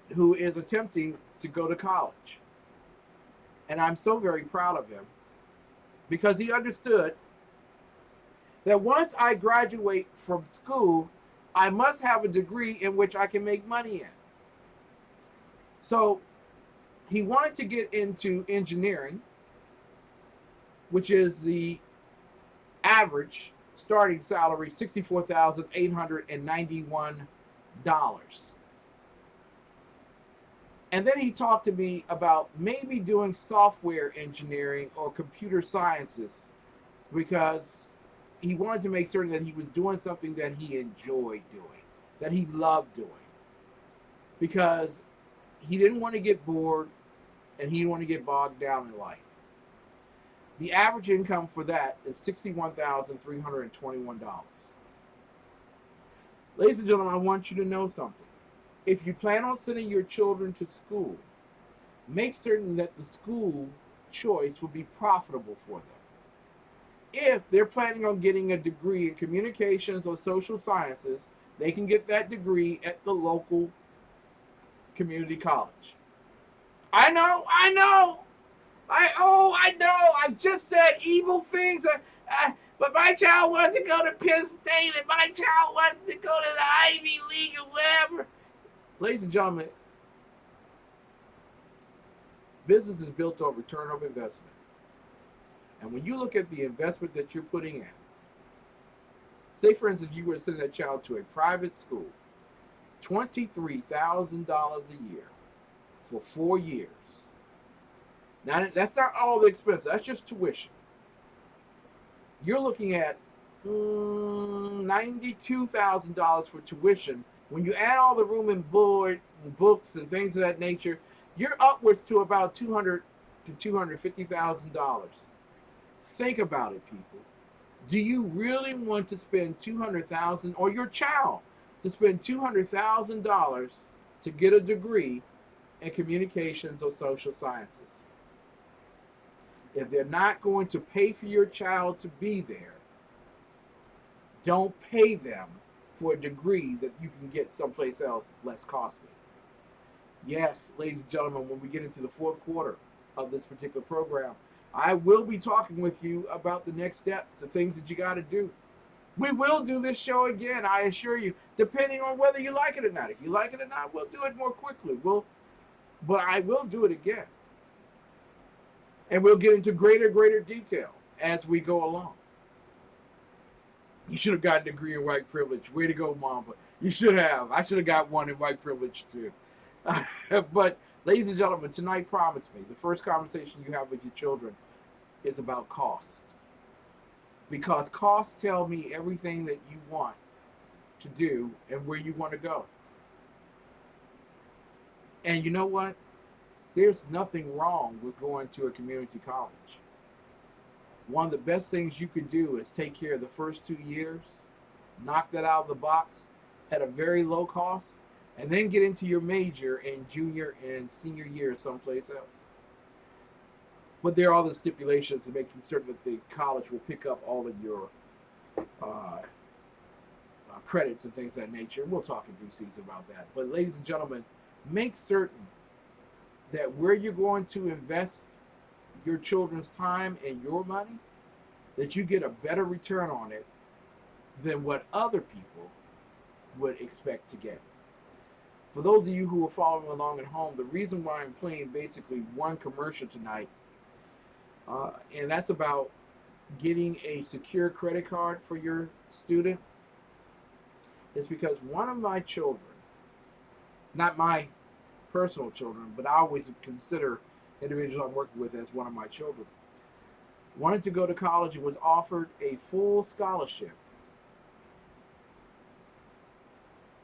who is attempting to go to college. And I'm so very proud of him because he understood that once I graduate from school, I must have a degree in which I can make money in. So he wanted to get into engineering, which is the average starting salary, $64,891. And then he talked to me about maybe doing software engineering or computer sciences because he wanted to make certain that he was doing something that he enjoyed doing, that he loved doing. Because he didn't want to get bored and he didn't want to get bogged down in life. The average income for that is $61,321. Ladies and gentlemen, I want you to know something. If you plan on sending your children to school, make certain that the school choice will be profitable for them. If they're planning on getting a degree in communications or social sciences, they can get that degree at the local community college. I know. I've just said evil things, but my child wants to go to Penn State, and my child wants to go to the Ivy League or whatever. Ladies and gentlemen, business is built on return of investment. And when you look at the investment that you're putting in, say for instance, you were to send that child to a private school, $23,000 a year for 4 years. Now, that's not all the expenses. That's just tuition. You're looking at $92,000 for tuition. When you add all the room and board and books and things of that nature, you're upwards to about $200,000 to $250,000. Think about it, people. Do you really want to spend $200,000, or your child to spend $200,000 to get a degree in communications or social sciences? If they're not going to pay for your child to be there, don't pay them for a degree that you can get someplace else less costly. Yes, ladies and gentlemen, when we get into the fourth quarter of this particular program, I will be talking with you about the next steps, the things that you got to do. We will do this show again, I assure you, depending on whether you like it or not. If you like it or not, we'll do it more quickly. But I will do it again. And we'll get into greater detail as we go along. You should have gotten a degree in white privilege. Way to go, Mamba. You should have. I should have got one in white privilege too. But ladies and gentlemen, tonight, promise me, the first conversation you have with your children is about cost. Because costs tell me everything that you want to do and where you want to go. And you know what? There's nothing wrong with going to a community college. One of the best things you could do is take care of the first 2 years, knock that out of the box at a very low cost, and then get into your major in junior and senior year someplace else. But there are all the stipulations to making certain that the college will pick up all of your credits and things of that nature. We'll talk in due season about that. But ladies and gentlemen, make certain that where you're going to invest your children's time and your money, that you get a better return on it than what other people would expect to get. For those of you who are following along at home, the reason why I'm playing basically one commercial tonight, and that's about getting a secure credit card for your student, is because one of my children, not my personal children, but I always consider individuals I'm working with as one of my children, wanted to go to college and was offered a full scholarship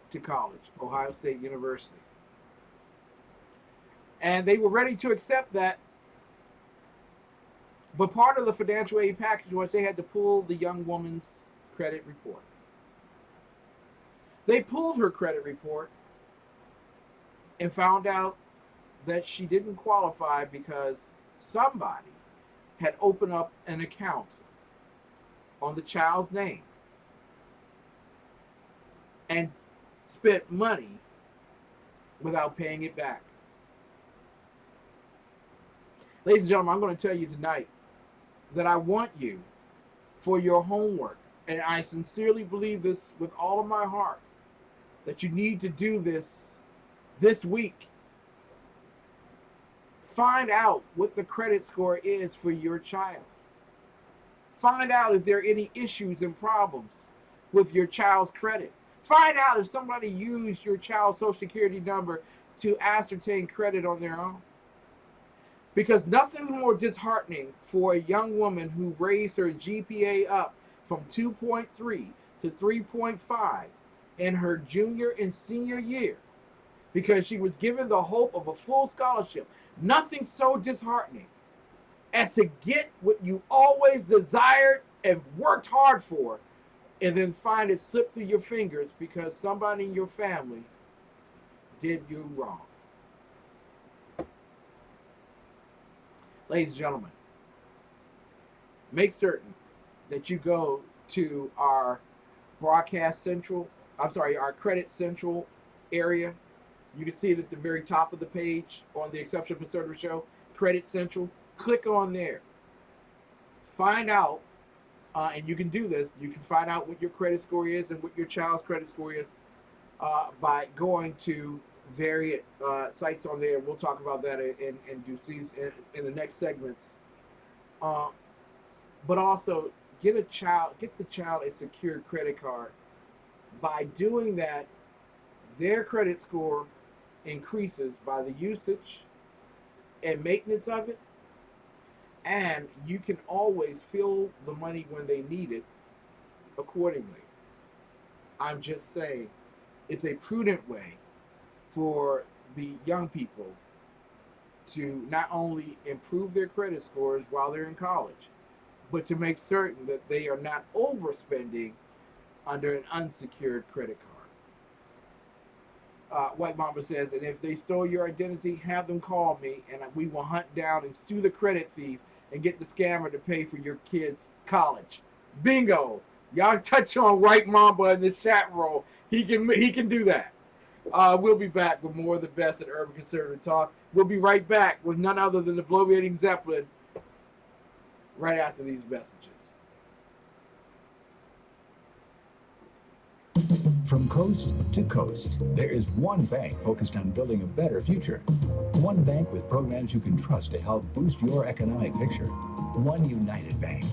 to college, Ohio State University. And they were ready to accept that. But part of the financial aid package was they had to pull the young woman's credit report. They pulled her credit report and found out that she didn't qualify because somebody had opened up an account on the child's name and spent money without paying it back. Ladies and gentlemen, I'm going to tell you tonight that I want you, for your homework, and I sincerely believe this with all of my heart, that you need to do this week. Find out what the credit score is for your child. Find out if there are any issues and problems with your child's credit. Find out if somebody used your child's social security number to ascertain credit on their own. Because nothing more disheartening for a young woman who raised her GPA up from 2.3 to 3.5 in her junior and senior year, because she was given the hope of a full scholarship. Nothing so disheartening as to get what you always desired and worked hard for, and then find it slip through your fingers because somebody in your family did you wrong. Ladies and gentlemen, make certain that you go to our our Credit Central area. You can see it at the very top of the page on the Exceptional Conservative Show, Credit Central. Click on there. Find out, and you can do this, you can find out what your credit score is and what your child's credit score is by going to various sites on there. We'll talk about that in due season in the next segments. But also get the child a secure credit card. By doing that, their credit score increases by the usage and maintenance of it, and you can always fill the money when they need it accordingly. I'm just saying, it's a prudent way for the young people to not only improve their credit scores while they're in college, but to make certain that they are not overspending under an unsecured credit card. White Mamba says, and if they stole your identity, have them call me, and we will hunt down and sue the credit thief and get the scammer to pay for your kids' college. Bingo! Y'all touch on Right Mamba in the chat roll. He can do that. We'll be back with more of the best at Urban Conservative Talk. We'll be right back with none other than the Bloviating Zeppelin right after these messages. From coast to coast, there is one bank focused on building a better future. One bank with programs you can trust to help boost your economic picture. One United Bank.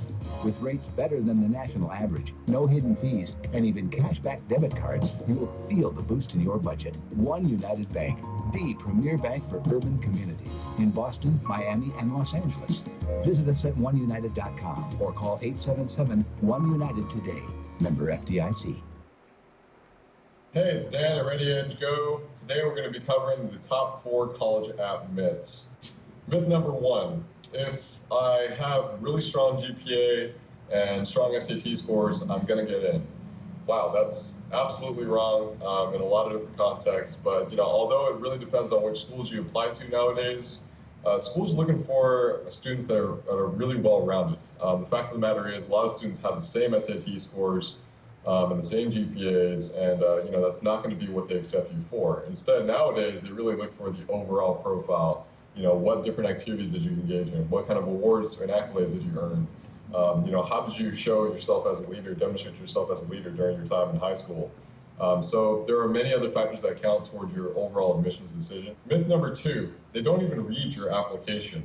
With rates better than the national average, no hidden fees, and even cashback debit cards, you will feel the boost in your budget. One United Bank, the premier bank for urban communities in Boston, Miami, and Los Angeles. Visit us at oneunited.com or call 877-1UNITED today. Member FDIC. Hey, it's Dan at Ready Edge Go. Today we're going to be covering the top 4 college app myths. Myth number 1, if I have really strong GPA and strong SAT scores, I'm going to get in. Wow, that's absolutely wrong in a lot of different contexts, but although it really depends on which schools you apply to nowadays, schools are looking for students that are really well-rounded. The fact of the matter is a lot of students have the same SAT scores and the same GPAs, and that's not going to be what they accept you for. Instead, nowadays, they really look for the overall profile. What different activities did you engage in? What kind of awards and accolades did you earn? How did you show yourself as a leader, demonstrate yourself as a leader during your time in high school? So there are many other factors that count toward your overall admissions decision. Myth number 2, they don't even read your application.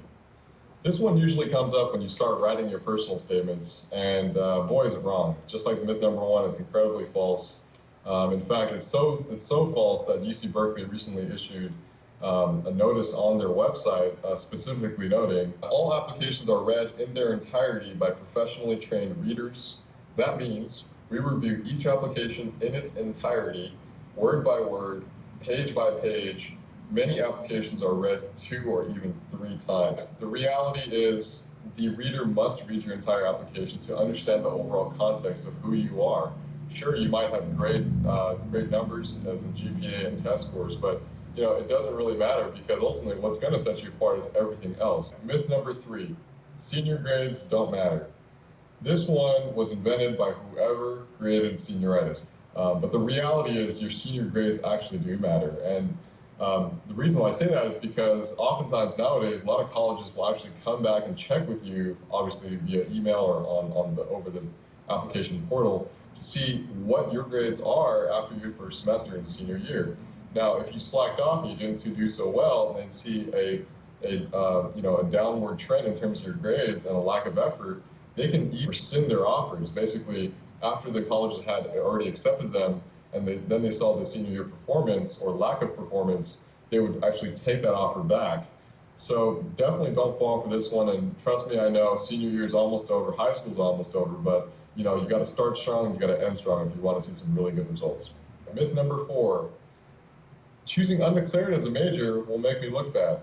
This one usually comes up when you start writing your personal statements, and boy, is it wrong. Just like myth number 1, it's incredibly false. In fact, it's so false that UC Berkeley recently issued a notice on their website specifically noting all applications are read in their entirety by professionally trained readers. That means we review each application in its entirety, word by word, page by page. Many applications are read 2 or even 3 times. The reality is the reader must read your entire application to understand the overall context of who you are. Sure, you might have great numbers as in GPA and test scores, but it doesn't really matter because ultimately what's going to set you apart is everything else. Myth number 3, senior grades don't matter. This one was invented by whoever created senioritis. But the reality is your senior grades actually do matter. And the reason why I say that is because oftentimes nowadays, a lot of colleges will actually come back and check with you, obviously via email or over the application portal, to see what your grades are after your first semester in senior year. Now, if you slacked off and you didn't do so well, and see a downward trend in terms of your grades and a lack of effort, they can rescind their offers. Basically, after the colleges had already accepted them, and then they saw the senior year performance or lack of performance, they would actually take that offer back. So definitely don't fall for this one. And trust me, I know senior year is almost over, high school's almost over, but you got to start strong, you got to end strong if you want to see some really good results. Myth number 4, choosing undeclared as a major will make me look bad.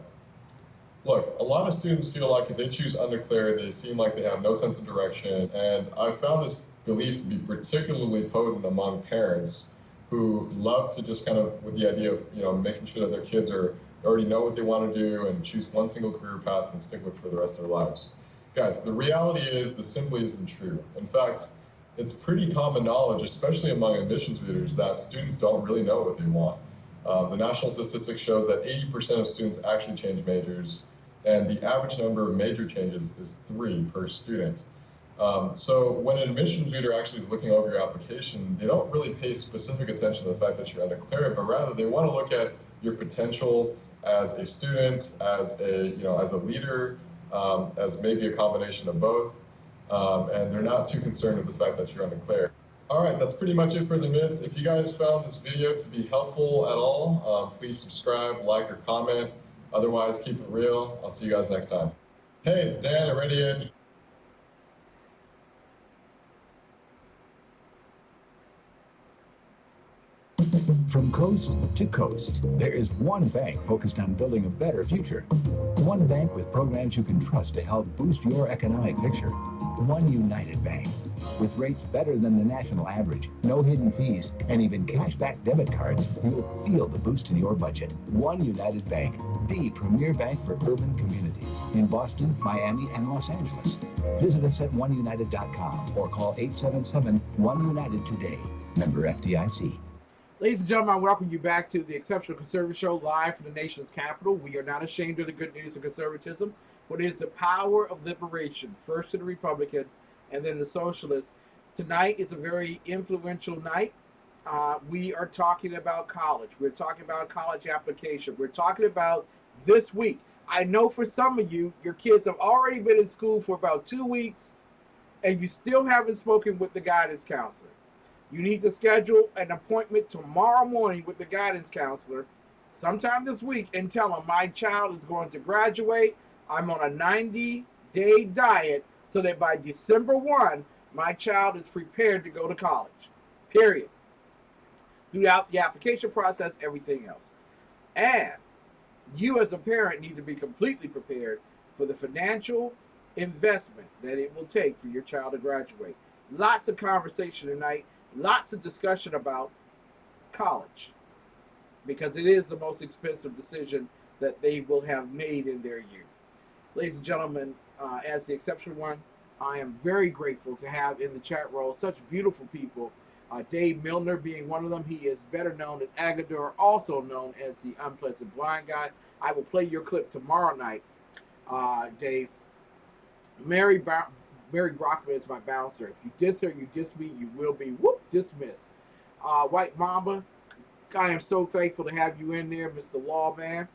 Look, a lot of students feel like if they choose undeclared, they seem like they have no sense of direction, and I've found this belief to be particularly potent among parents who love to just kind of, with the idea of making sure that their kids already know what they want to do and choose one single career path and stick with for the rest of their lives. Guys, the reality is this simply isn't true. In fact, it's pretty common knowledge, especially among admissions readers, that students don't really know what they want. The national statistics shows that 80% of students actually change majors, and the average number of major changes is 3 per student. So when an admissions reader actually is looking over your application, they don't really pay specific attention to the fact that you're undeclared, but rather they want to look at your potential as a student, as a leader, as maybe a combination of both, and they're not too concerned with the fact that you're undeclared. All right, that's pretty much it for the myths. If you guys found this video to be helpful at all, please subscribe, like, or comment. Otherwise, keep it real. I'll see you guys next time. Hey, it's Dan at Ready Edge. From coast to coast, there is one bank focused on building a better future. One bank with programs you can trust to help boost your economic picture. One United Bank. With rates better than the national average, no hidden fees, and even cashback debit cards, you'll feel the boost in your budget. One United Bank, the premier bank for urban communities in Boston, Miami, and Los Angeles. Visit us at oneunited.com or call 877-1UNITED today. Member FDIC. Ladies and gentlemen, I welcome you back to the Exceptional Conservative Show, live from the nation's capital. We are not ashamed of the good news of conservatism, but it is the power of liberation, first to the Republican and then the socialist. Tonight is a very influential night. We are talking about college. We're talking about college application. We're talking about this week. I know for some of you, your kids have already been in school for about 2 weeks, and you still haven't spoken with the guidance counselor. You need to schedule an appointment tomorrow morning with the guidance counselor sometime this week and tell them my child is going to graduate. I'm on a 90-day diet so that by December 1, my child is prepared to go to college, period. Throughout the application process, everything else. And you as a parent need to be completely prepared for the financial investment that it will take for your child to graduate. Lots of conversation tonight, lots of discussion about college, because it is the most expensive decision that they will have made in their youth. Ladies and gentlemen, as the exceptional one, I am very grateful to have in the chat roll such beautiful people. Dave Milner being one of them. He is better known as Agador, also known as the Unpleasant Blind Guy. I will play your clip tomorrow night, Dave. Mary Brockman is my bouncer. If you diss her, you diss me, you will be dismissed. White Mamba, I am so thankful to have you in there, Mr. Lawman.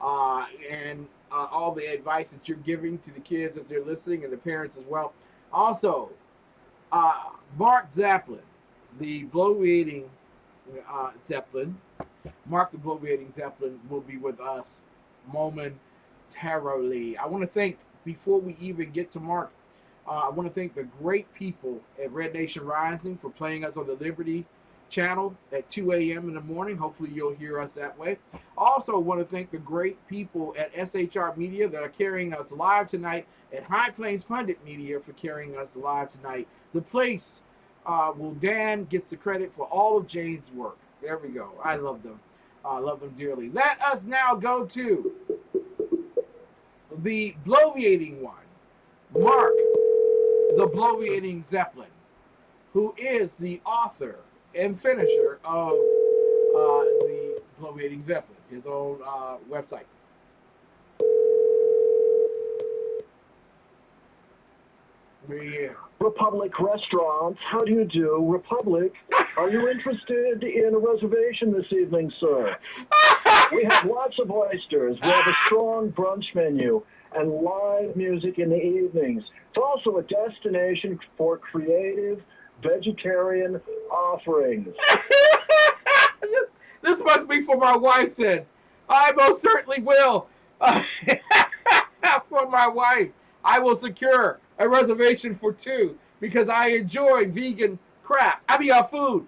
And all the advice that you're giving to the kids as they're listening, and the parents as well. Also, Mark Zeppelin, the bloviating Zeppelin. Mark the bloviating Zeppelin will be with us momentarily. I want to thank, before we even get to Mark, I want to thank the great people at Red Nation Rising for playing us on the Liberty channel at 2 a.m. in the morning. Hopefully you'll hear us that way. Also want to thank the great people at SHR Media that are carrying us live tonight, at High Plains Pundit Media for carrying us live tonight. The place, Dan gets the credit for all of Jane's work. There we go. I love them. I love them dearly. Let us now go to the bloviating one, Mark the bloviating Zeppelin, who is the author and finisher of the bloviating Zeppelin, his own website. Yeah. Republic Restaurants, how do you do? Republic, are you interested in a reservation this evening, sir? We have lots of oysters. We have a strong brunch menu and live music in the evenings. It's also a destination for creative vegetarian offerings. This must be for my wife then. I most certainly will. For my wife, I will secure a reservation for 2 because I enjoy vegan crap. Food.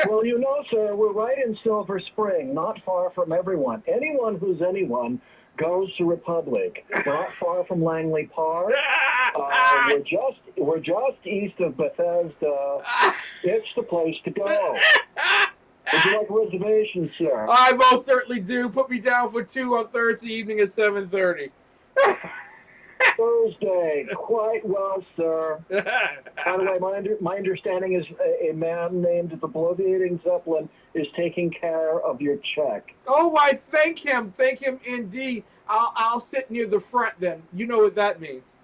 Well, you know, sir, we're right in Silver Spring, not far from everyone. Anyone who's anyone goes to Republic. We're not far from Langley Park. We're just east of Bethesda. It's the place to go. Would you like a reservation, sir? I most certainly do. Put me down for 2 on Thursday evening at 7:30. Thursday. Quite well, sir. By the way, my understanding is a man named the Bloviating Zeppelin is taking care of your check. Oh, I thank him. Thank him indeed. I'll sit near the front then. You know what that means.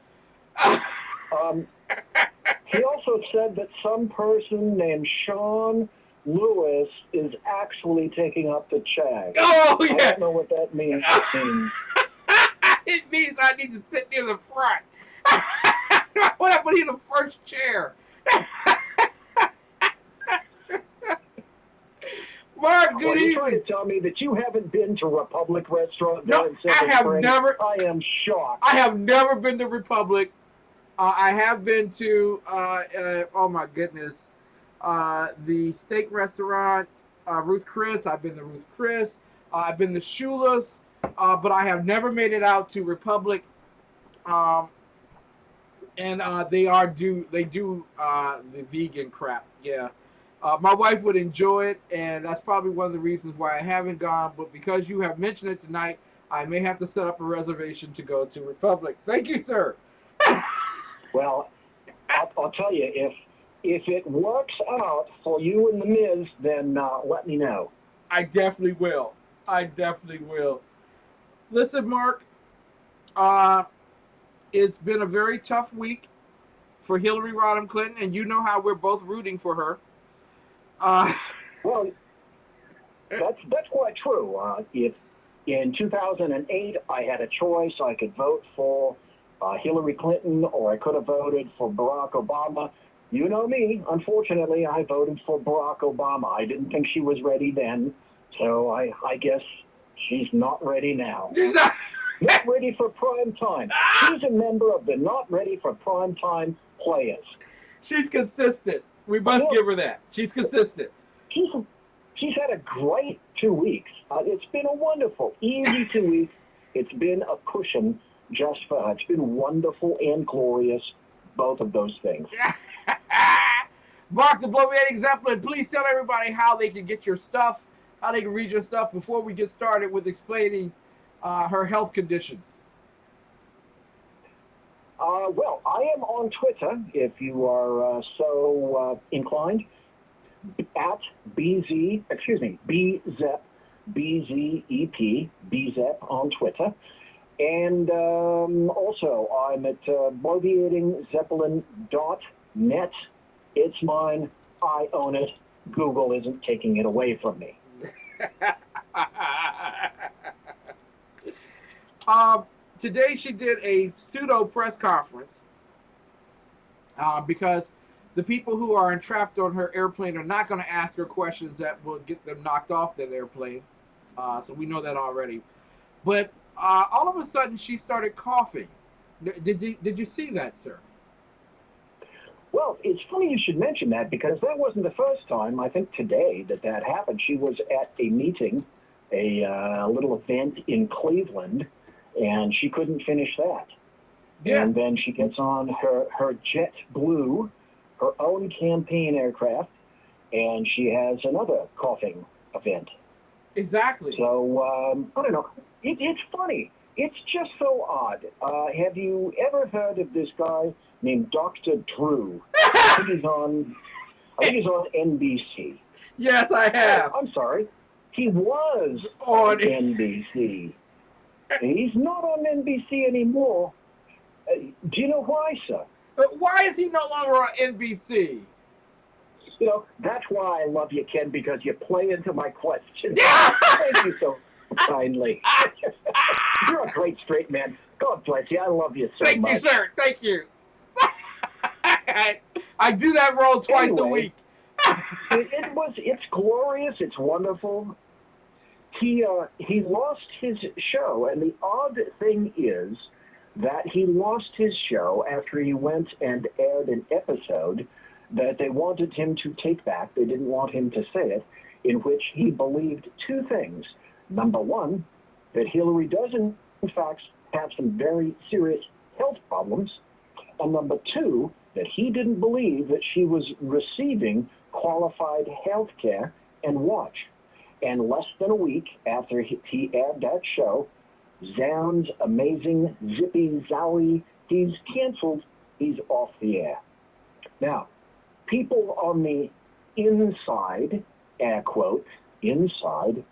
He also said that some person named Sean Lewis is actually taking up the check. Oh, yeah. I don't know what that means. It means I need to sit near the front. What I put in the first chair. Mark, good evening. Are you trying to tell me that you haven't been to Republic Restaurant? No, in Silver I have Spring? never. I am shocked. I have never been to Republic. I have been to. Oh my goodness. the steak restaurant, Ruth Chris. I've been to Ruth Chris. I've been to Shula's, but I have never made it out to Republic. And they do the vegan crap. Yeah. My wife would enjoy it, and that's probably one of the reasons why I haven't gone. But because you have mentioned it tonight, I may have to set up a reservation to go to Republic. Thank you, sir. Well, I'll tell you, if it works out for you and the Miz, then let me know. I definitely will. Listen, Mark, it's been a very tough week for Hillary Rodham Clinton, and you know how we're both rooting for her. Well, that's quite true. If in 2008 I had a choice, I could vote for Hillary Clinton, or I could have voted for Barack Obama. You know me. Unfortunately, I voted for Barack Obama. I didn't think she was ready then, so I guess she's not ready now. Not ready for prime time. She's a member of the not ready for prime time players. She's consistent. We must give her that. She's consistent. She's had a great 2 weeks. It's been a wonderful, easy 2 weeks. It's been a cushion just for her. It's been wonderful and glorious, both of those things. Mark the Bloviating Zeppelin, please tell everybody how they can get your stuff, how they can read your stuff before we get started with explaining her health conditions. Well, I am on Twitter, if you are so inclined, at BZEP, BZEP, BZEP on Twitter. And also, I'm at bloviatingzeppelin.net. It's mine. I own it. Google isn't taking it away from me. Today she did a pseudo press conference because the people who are entrapped on her airplane are not going to ask her questions that will get them knocked off that airplane. So we know that already. But all of a sudden she started coughing. Did you see that, sir? Well, it's funny you should mention that, because that wasn't the first time, I think today, that happened. She was at a meeting, a little event in Cleveland, and she couldn't finish that. Yeah. And then she gets on her JetBlue, her own campaign aircraft, and she has another coughing event. Exactly. So, I don't know. It's funny. It's just so odd. Have you ever heard of this guy named Dr. Drew? I think he's on NBC. Yes, I have. I'm sorry. He was on NBC. He's not on NBC anymore. Do you know why, sir? Why is he no longer on NBC? You know, that's why I love you, Ken, because you play into my question. Thank you so kindly. You're a great straight man. God bless you. I love you so much. Thank you, sir. Thank you. I do that role twice a week. It's glorious. It's wonderful. He lost his show, and the odd thing is that he lost his show after he went and aired an episode that they wanted him to take back. They didn't want him to say it, in which he believed two things. Number one, that Hillary does in fact have some very serious health problems. And number two, that he didn't believe that she was receiving qualified health care. And watch. And less than a week after he aired that show, Zounds, amazing, zippy, zowie, he's canceled. He's off the air. Now, people on the inside, air quotes, inside,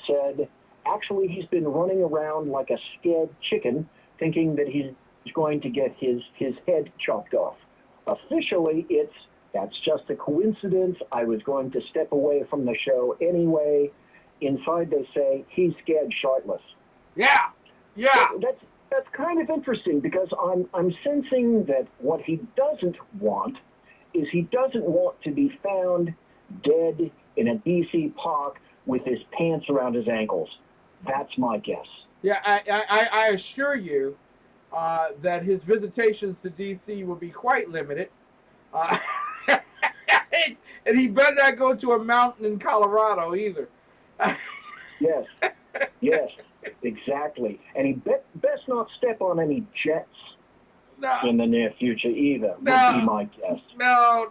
said, actually, he's been running around like a scared chicken, thinking that he's going to get his head chopped off. Officially, that's just a coincidence. I was going to step away from the show anyway. Inside, they say he's scared shitless. Yeah. So that's kind of interesting, because I'm sensing that what he doesn't want is he doesn't want to be found dead in a D.C. park with his pants around his ankles. That's my guess. Yeah, I assure you that his visitations to D.C. will be quite limited. And he better not go to a mountain in Colorado either. Yes, yes, exactly. And he best not step on any jets in the near future either, would be my guess. No.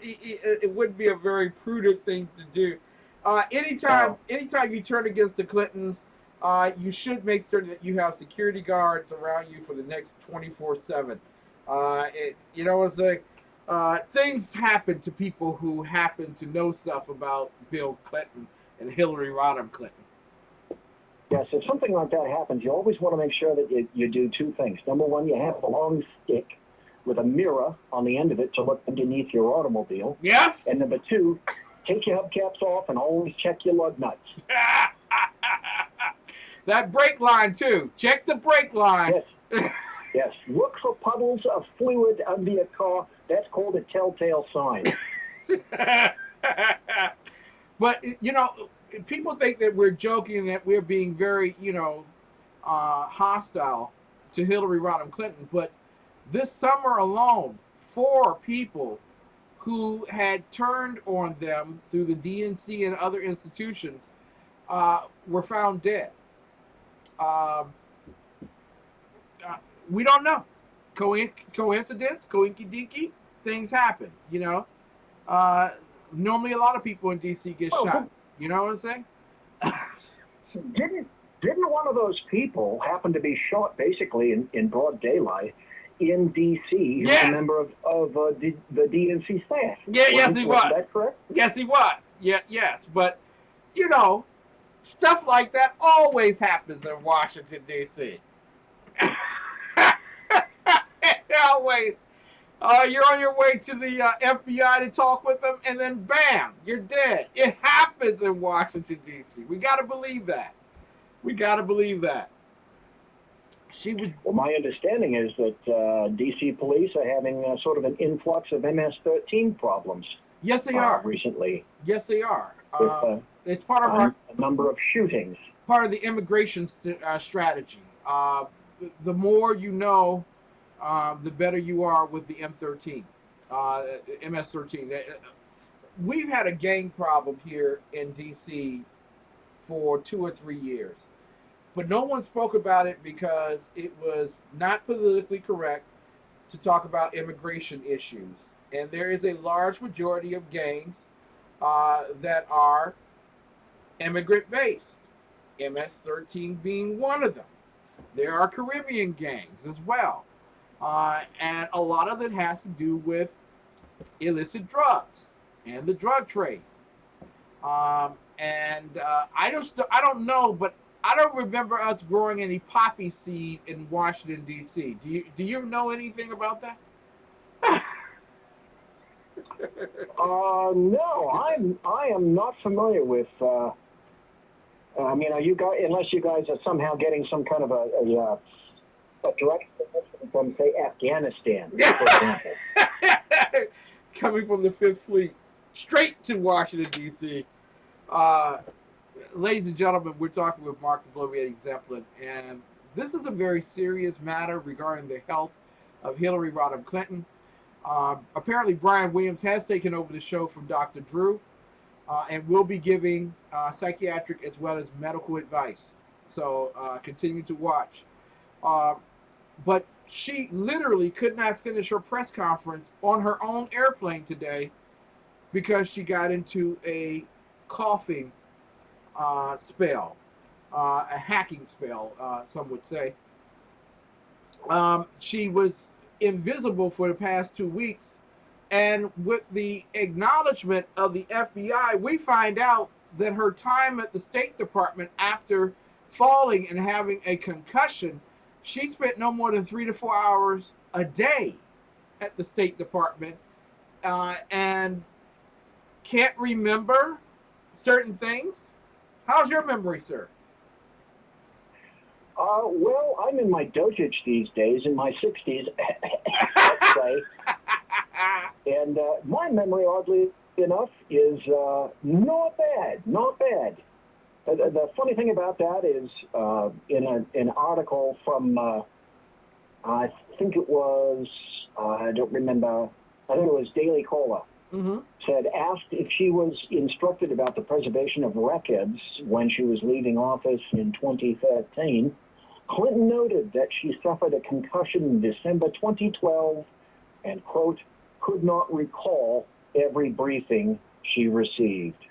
It wouldn't be a very prudent thing to do. Anytime you turn against the Clintons, you should make certain that you have security guards around you for the next 24/7. You know, it's like things happen to people who happen to know stuff about Bill Clinton and Hillary Rodham Clinton. Yes, if something like that happens, you always want to make sure that you do two things. Number one, you have a long stick with a mirror on the end of it to look underneath your automobile. Yes. And number two, take your hubcaps off and always check your lug nuts. That brake line, too. Check the brake line. Yes. Yes. Look for puddles of fluid under your car. That's called a telltale sign. But, you know, people think that we're joking, that we're being very, hostile to Hillary Rodham Clinton. But this summer alone, 4 people who had turned on them through the DNC and other institutions were found dead. We don't know. Coincidence, coinky-dinky, things happen, you know. Normally a lot of people in D.C. get shot. You know what I'm saying? Didn't one of those people happen to be shot basically in broad daylight in D.C. Yes. Who's a member of the DNC staff? Yes, he was. Is that correct? Yes, he was. Yes. But, you know, stuff like that always happens in Washington, D.C. Always. You're on your way to the FBI to talk with them, and then bam, you're dead. It happens in Washington, D.C. We got to believe that. Well, my understanding is that D.C. police are having sort of an influx of MS-13 problems. Yes, they are. Recently. Yes, they are. With, it's part of a number of shootings. Part of the immigration strategy. The more you know, the better you are with the M13, MS-13. We've had a gang problem here in D.C. for 2 or 3 years. But no one spoke about it because it was not politically correct to talk about immigration issues. And there is a large majority of gangs that are immigrant-based, MS-13 being one of them. There are Caribbean gangs as well. And a lot of it has to do with illicit drugs and the drug trade. I don't know, but I don't remember us growing any poppy seed in Washington, D.C. Do you know anything about that? No, I am not familiar with. I mean, are you guys? Unless you guys are somehow getting some kind of a direct from, say, Afghanistan, for example. Coming from the Fifth Fleet, straight to Washington, D.C. Ladies and gentlemen, we're talking with Mark the Bloviating Zeppelin, and this is a very serious matter regarding the health of Hillary Rodham Clinton. Apparently, Brian Williams has taken over the show from Dr. Drew and will be giving psychiatric as well as medical advice. So continue to watch. But she literally could not finish her press conference on her own airplane today because she got into a coughing spell, a hacking spell, some would say. She was invisible for the past 2 weeks, and with the acknowledgement of the FBI, we find out that her time at the State Department after falling and having a concussion, she spent no more than 3 to 4 hours a day at the State Department and can't remember certain things. How's your memory, sir? Well, I'm in my dotage these days, in my 60s, let's say. And my memory, oddly enough, is not bad. The funny thing about that is in an article from, I think it was, I don't remember, I think it was Daily Caller. said, asked if she was instructed about the preservation of records when she was leaving office in 2013. Clinton noted that she suffered a concussion in December 2012 and, quote, could not recall every briefing she received.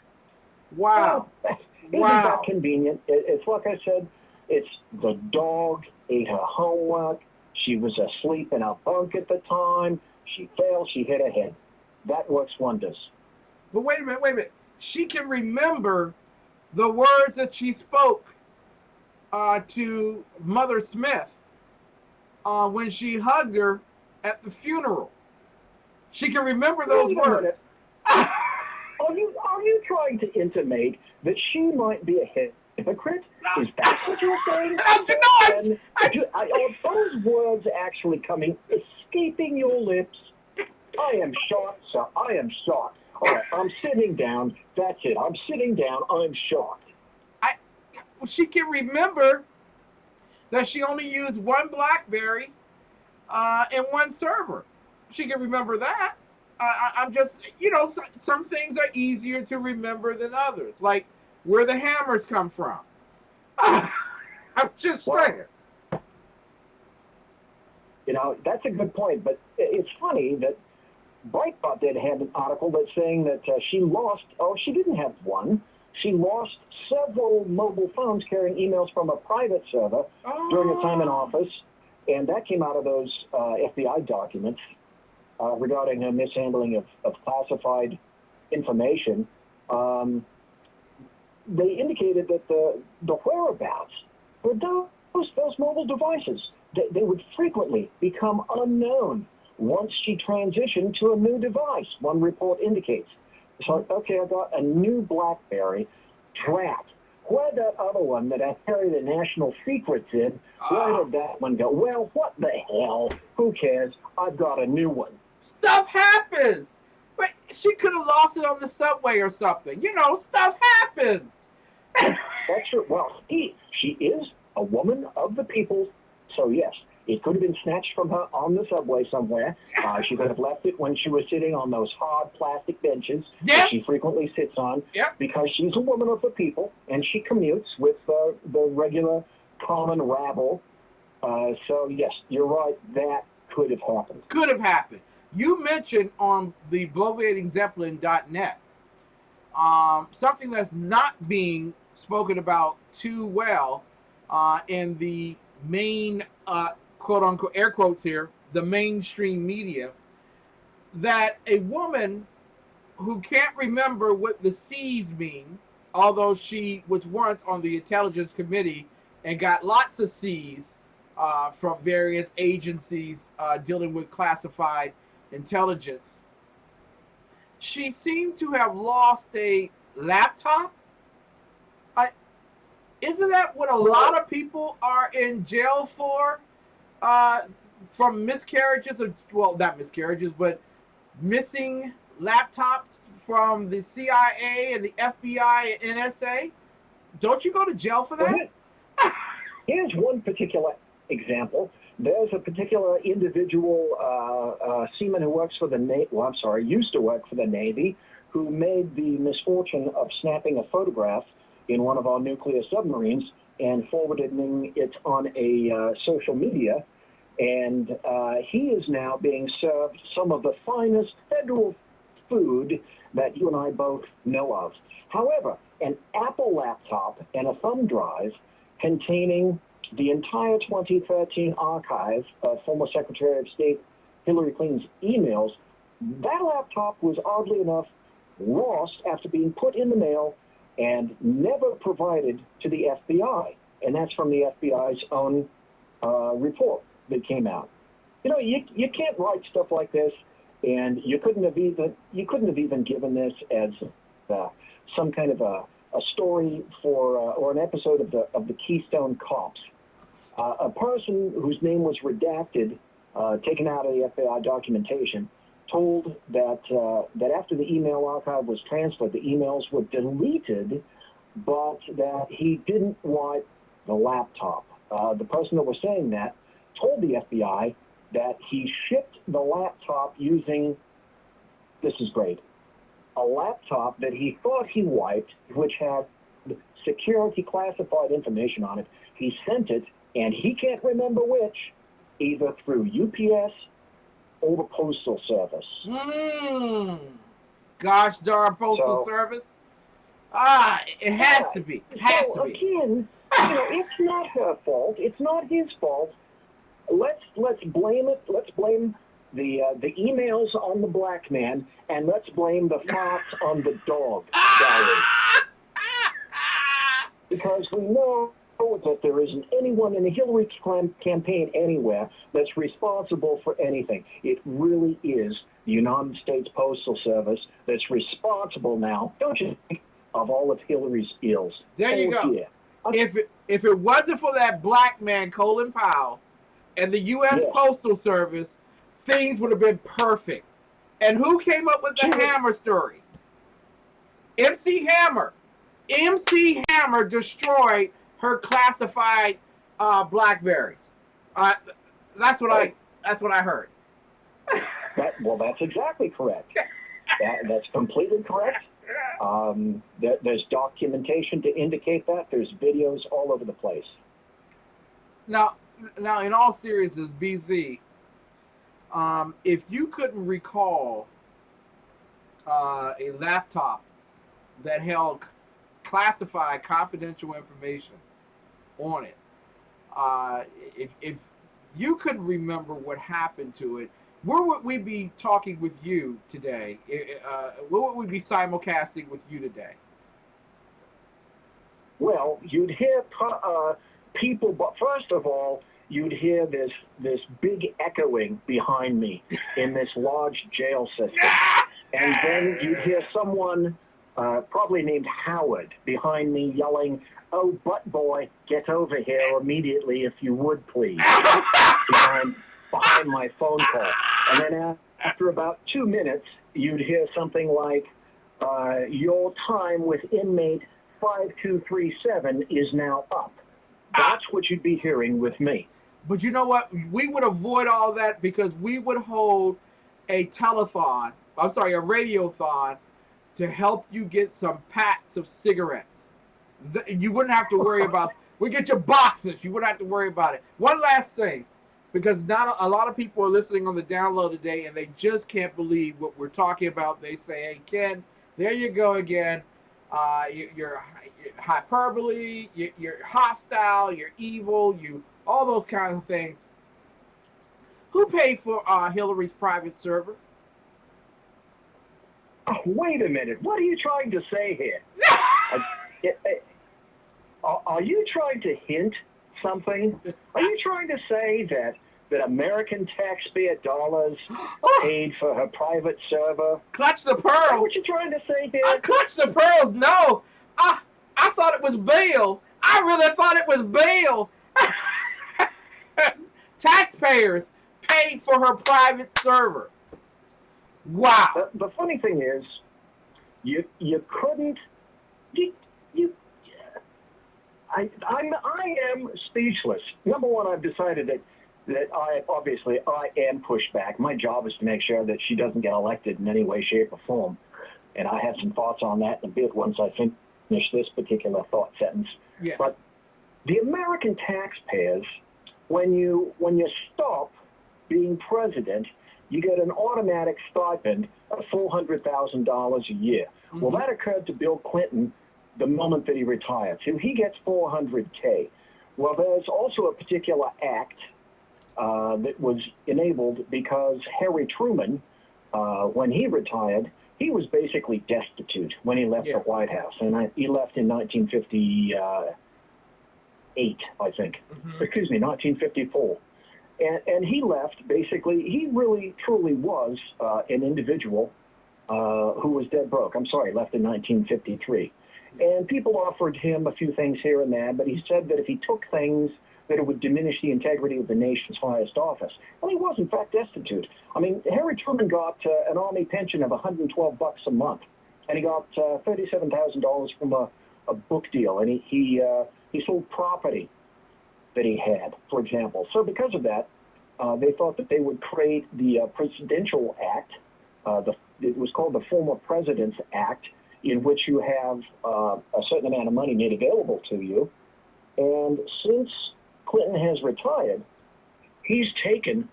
Wow. Isn't that convenient? It's like I said, it's the dog ate her homework. She was asleep in her bunk at the time. She fell. She hit her head. That works wonders. But wait a minute. She can remember the words that she spoke to Mother Smith when she hugged her at the funeral. She can remember those words. Are you trying to intimate that she might be a hypocrite? Is that what you're saying? Are those words actually escaping your lips? I am shocked, sir. I am shocked. All right, I'm sitting down. That's it. I'm sitting down. I'm shocked. She can remember that she only used one BlackBerry and one server. She can remember that. I'm just, some things are easier to remember than others, like where the hammers come from. I'm just saying. That's a good point, but it's funny that Breitbart did have an article that's saying that she didn't have one. She lost several mobile phones carrying emails from a private server during her time in office, and that came out of those FBI documents regarding her mishandling of classified information. They indicated that the whereabouts for those mobile devices, they would frequently become unknown once she transitioned to a new device, one report indicates. So, okay, I got a new BlackBerry. Drat. Where'd that other one that I carry the national secrets in, where did that one go? Well, what the hell? Who cares? I've got a new one. Stuff happens. But she could have lost it on the subway or something. Stuff happens. That's true. Well, she is a woman of the people, so yes. It could have been snatched from her on the subway somewhere. She could have left it when she was sitting on those hard plastic benches that she frequently sits on because she's a woman of the people and she commutes with the regular common rabble. So, yes, you're right. That could have happened. Could have happened. You mentioned on the bloviatingzeppelin.net something that's not being spoken about too well in the main quote unquote air quotes here, the mainstream media, that a woman who can't remember what the C's mean, although she was once on the Intelligence Committee and got lots of C's from various agencies dealing with classified intelligence, she seemed to have lost a laptop. Isn't that what a lot of people are in jail for? From miscarriages not miscarriages, but missing laptops from the CIA and the FBI and NSA. Don't you go to jail for that? Here's one particular example. There's a particular individual seaman who works for the Navy, used to work for the Navy, who made the misfortune of snapping a photograph in one of our nuclear submarines and forwarding it on a social media. And he is now being served some of the finest federal food that you and I both know of. However, an Apple laptop and a thumb drive containing the entire 2013 archive of former Secretary of State Hillary Clinton's emails, that laptop was oddly enough lost after being put in the mail and never provided to the FBI. And that's from the FBI's own report that came out. You can't write stuff like this, and you couldn't have even given this as some kind of a story for or an episode of the Keystone Cops. A person whose name was redacted, taken out of the FBI documentation, told that after the email archive was transferred, the emails were deleted, but that he didn't want the laptop. The person that was saying that told the FBI that he shipped the laptop using, this is great, a laptop that he thought he wiped, which had security classified information on it. He sent it, and he can't remember which, either through UPS or the Postal Service. Gosh darn Postal Service. It has to be. Has to be. Again, it's not her fault. It's not his fault. Let's blame it. Let's blame the emails on the black man, and let's blame the farts on the dog. Because we know that there isn't anyone in the Hillary campaign anywhere that's responsible for anything. It really is the United States Postal Service that's responsible now, don't you think, of all of Hillary's ills. There you go. Yeah. If it wasn't for that black man, Colin Powell, and the U.S. Postal Service, things would have been perfect. And who came up with the Hammer story? MC Hammer. MC Hammer destroyed her classified Blackberries. That's what I heard. That's exactly correct. That's completely correct. There's documentation to indicate that. There's videos all over the place. Now, in all seriousness, BZ, if you couldn't recall a laptop that held classified confidential information on it, if you could remember what happened to it, where would we be talking with you today? Where would we be simulcasting with you today? Well, you'd hear people, but first of all, you'd hear this big echoing behind me in this large jail system. And then you'd hear someone, probably named Howard, behind me yelling, "Oh, butt boy, get over here immediately if you would, please," behind my phone call. And then after about 2 minutes, you'd hear something like, "Your time with inmate 5237 is now up." That's what you'd be hearing with me. But you know what? We would avoid all that because we would hold a radiothon to help you get some packs of cigarettes. You wouldn't have to worry about, we get your boxes. You wouldn't have to worry about it. One last thing, because not a lot of people are listening on the download today and they just can't believe what we're talking about. They say, "Hey, Ken, there you go again. You're hyperbole, you're hostile, you're evil, all those kinds of things." Who paid for Hillary's private server? Oh, wait a minute. What are you trying to say here? Are you trying to hint something? Are you trying to say that American taxpayer dollars paid for her private server? Clutch the pearls. Is that what you're trying to say here? Clutch the pearls. No, I thought it was bail. I really thought it was bail. Taxpayers paid for her private server. Wow. The funny thing is, you couldn't. I am speechless. Number one, I've decided that I am pushed back. My job is to make sure that she doesn't get elected in any way, shape, or form. And I have some thoughts on that in a bit once I finish this particular thought sentence. Yes. But the American taxpayers, when you stop being president, you get an automatic stipend of $400,000 a year. Mm-hmm. Well, that occurred to Bill Clinton the moment that he retired. So he gets $400K. Well, there's also a particular act that was enabled because Harry Truman, when he retired, he was basically destitute when he left the White House. And he left in 1958, I think. Mm-hmm. Excuse me, 1954. And he left, basically, he really, truly was an individual who was dead broke. I'm sorry, left in 1953. And people offered him a few things here and there, but he said that if he took things, that it would diminish the integrity of the nation's highest office. Well, he was, in fact, destitute. I mean, Harry Truman got an Army pension of $112 a month, and he got $37,000 from a book deal, and he sold property that he had, for example. So because of that, they thought that they would create the Presidential Act, it was called the Former President's Act, in which you have a certain amount of money made available to you. And since Clinton has retired, he's taken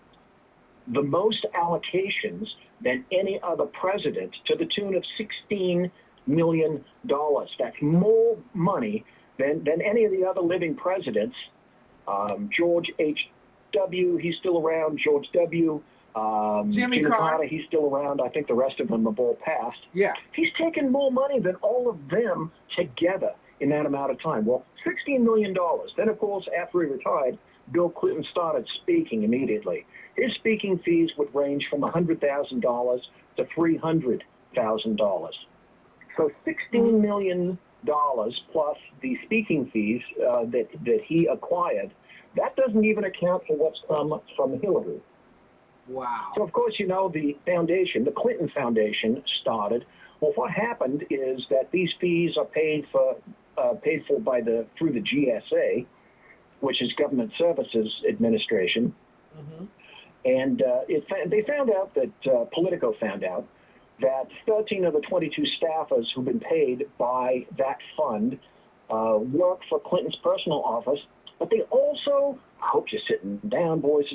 the most allocations than any other president, to the tune of $16 million. That's more money than any of the other living presidents. George H.W., he's still around. George W., Jimmy Carter, he's still around. I think the rest of them have all passed. Yeah. He's taken more money than all of them together in that amount of time. Well, $16 million. Then, of course, after he retired, Bill Clinton started speaking immediately. His speaking fees would range from $100,000 to $300,000. So $16 million plus the speaking fees that he acquired, that doesn't even account for what's come from Hillary. Wow. So, of course, you know, the foundation, the Clinton Foundation, started. Well, what happened is that these fees are paid for through the GSA, which is Government Services Administration. Mm-hmm. And they found out that, Politico found out, that 13 of the 22 staffers who've been paid by that fund work for Clinton's personal office, but they also, I hope you're sitting down, boys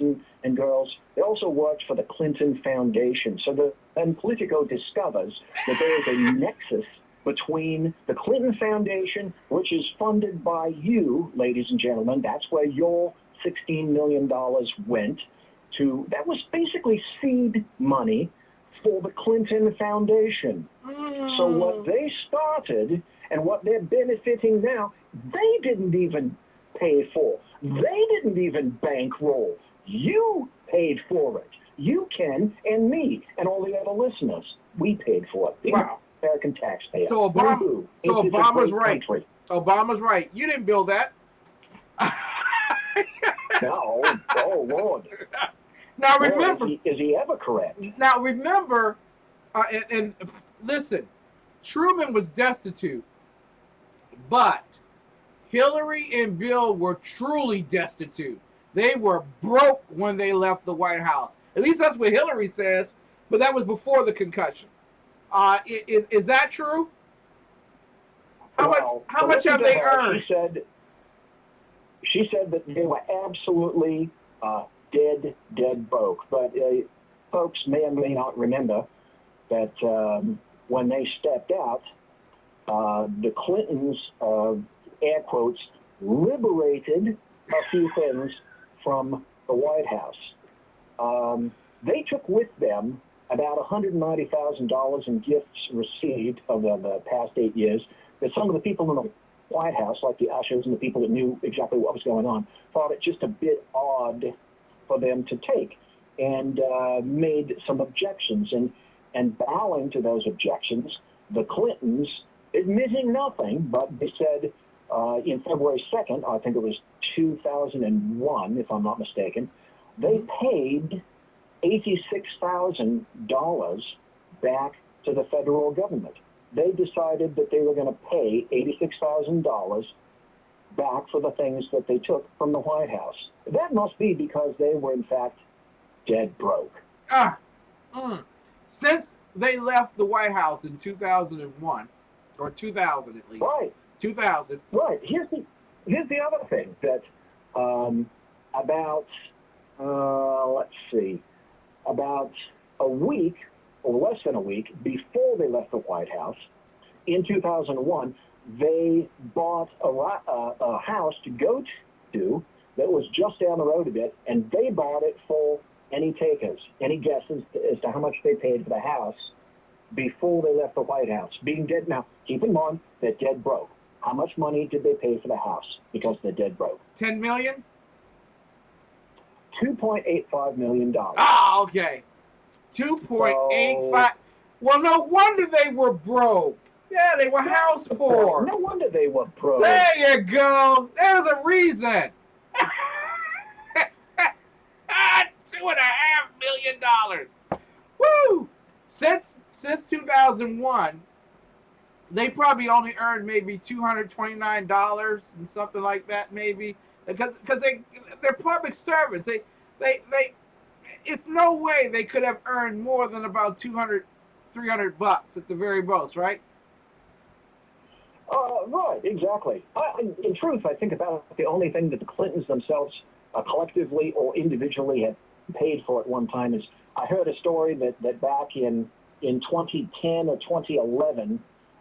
and girls, they also worked for the Clinton Foundation. So then Politico discovers that there is a nexus between the Clinton Foundation, which is funded by you, ladies and gentlemen. That's where your $16 million went to. That was basically seed money for the Clinton Foundation. So what they started and what they're benefiting now, they didn't even pay for. They didn't even bankroll. You paid for it. You, Ken, and me, and all the other listeners, we paid for it. Wow. American taxpayer. So Obama's right. Country. Obama's right. You didn't build that. No. Oh, Lord. Now remember, is he ever correct? Now remember, and listen, Truman was destitute, but Hillary and Bill were truly destitute. They were broke when they left the White House. At least that's what Hillary says, but that was before the concussion. Is that true? How much have they earned? She said that they were absolutely dead broke. But folks may or may not remember that when they stepped out, the Clintons, air quotes, liberated a few things from the White House. They took with them about $190,000 in gifts received over the past 8 years that some of the people in the White House, like the ushers and the people that knew exactly what was going on, thought it just a bit odd for them to take, and made some objections. And bowing to those objections, the Clintons, admitting nothing, but they said in February 2nd, I think it was 2001, if I'm not mistaken, they paid $86,000 back to the federal government. They decided that they were going to pay $86,000 back for the things that they took from the White House. That must be because they were, in fact, dead broke. Since they left the White House in 2001, or 2000 at least. Right. 2000. Right. Here's the other thing that about a week or less than a week before they left the White House, in 2001, they bought a house to go to that was just down the road a bit, and they bought it for any takers, any guesses as to how much they paid for the house before they left the White House. Being dead now, keep in mind, they're dead broke. How much money did they pay for the house? Because they're dead broke. $10 million? $2.85 million. Oh, okay. 2.85. Well, no wonder they were broke. Yeah, they were house poor. No wonder they were broke. There you go. There's a reason. $2.5 million. Woo! Since 2001, they probably only earned maybe $229 and something like that, maybe, because they're public servants. They it's no way they could have earned more than about $250 $300 at the very most, right? Right, exactly. In truth, I think about the only thing that the Clintons themselves, collectively or individually, had paid for at one time is I heard a story that back in 2010 or 2011,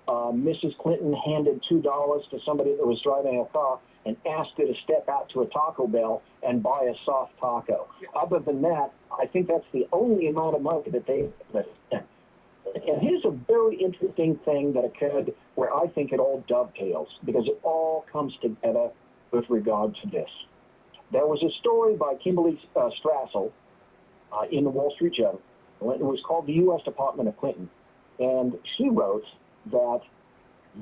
Mrs. Clinton handed $2 to somebody that was driving a car and asked her to step out to a Taco Bell and buy a soft taco. Other than that, I think that's the only amount of money that they spent. And here's a very interesting thing that occurred where I think it all dovetails, because it all comes together with regard to this. There was a story by Kimberly Strassel in the Wall Street Journal. It was called the U.S. Department of Clinton. And she wrote that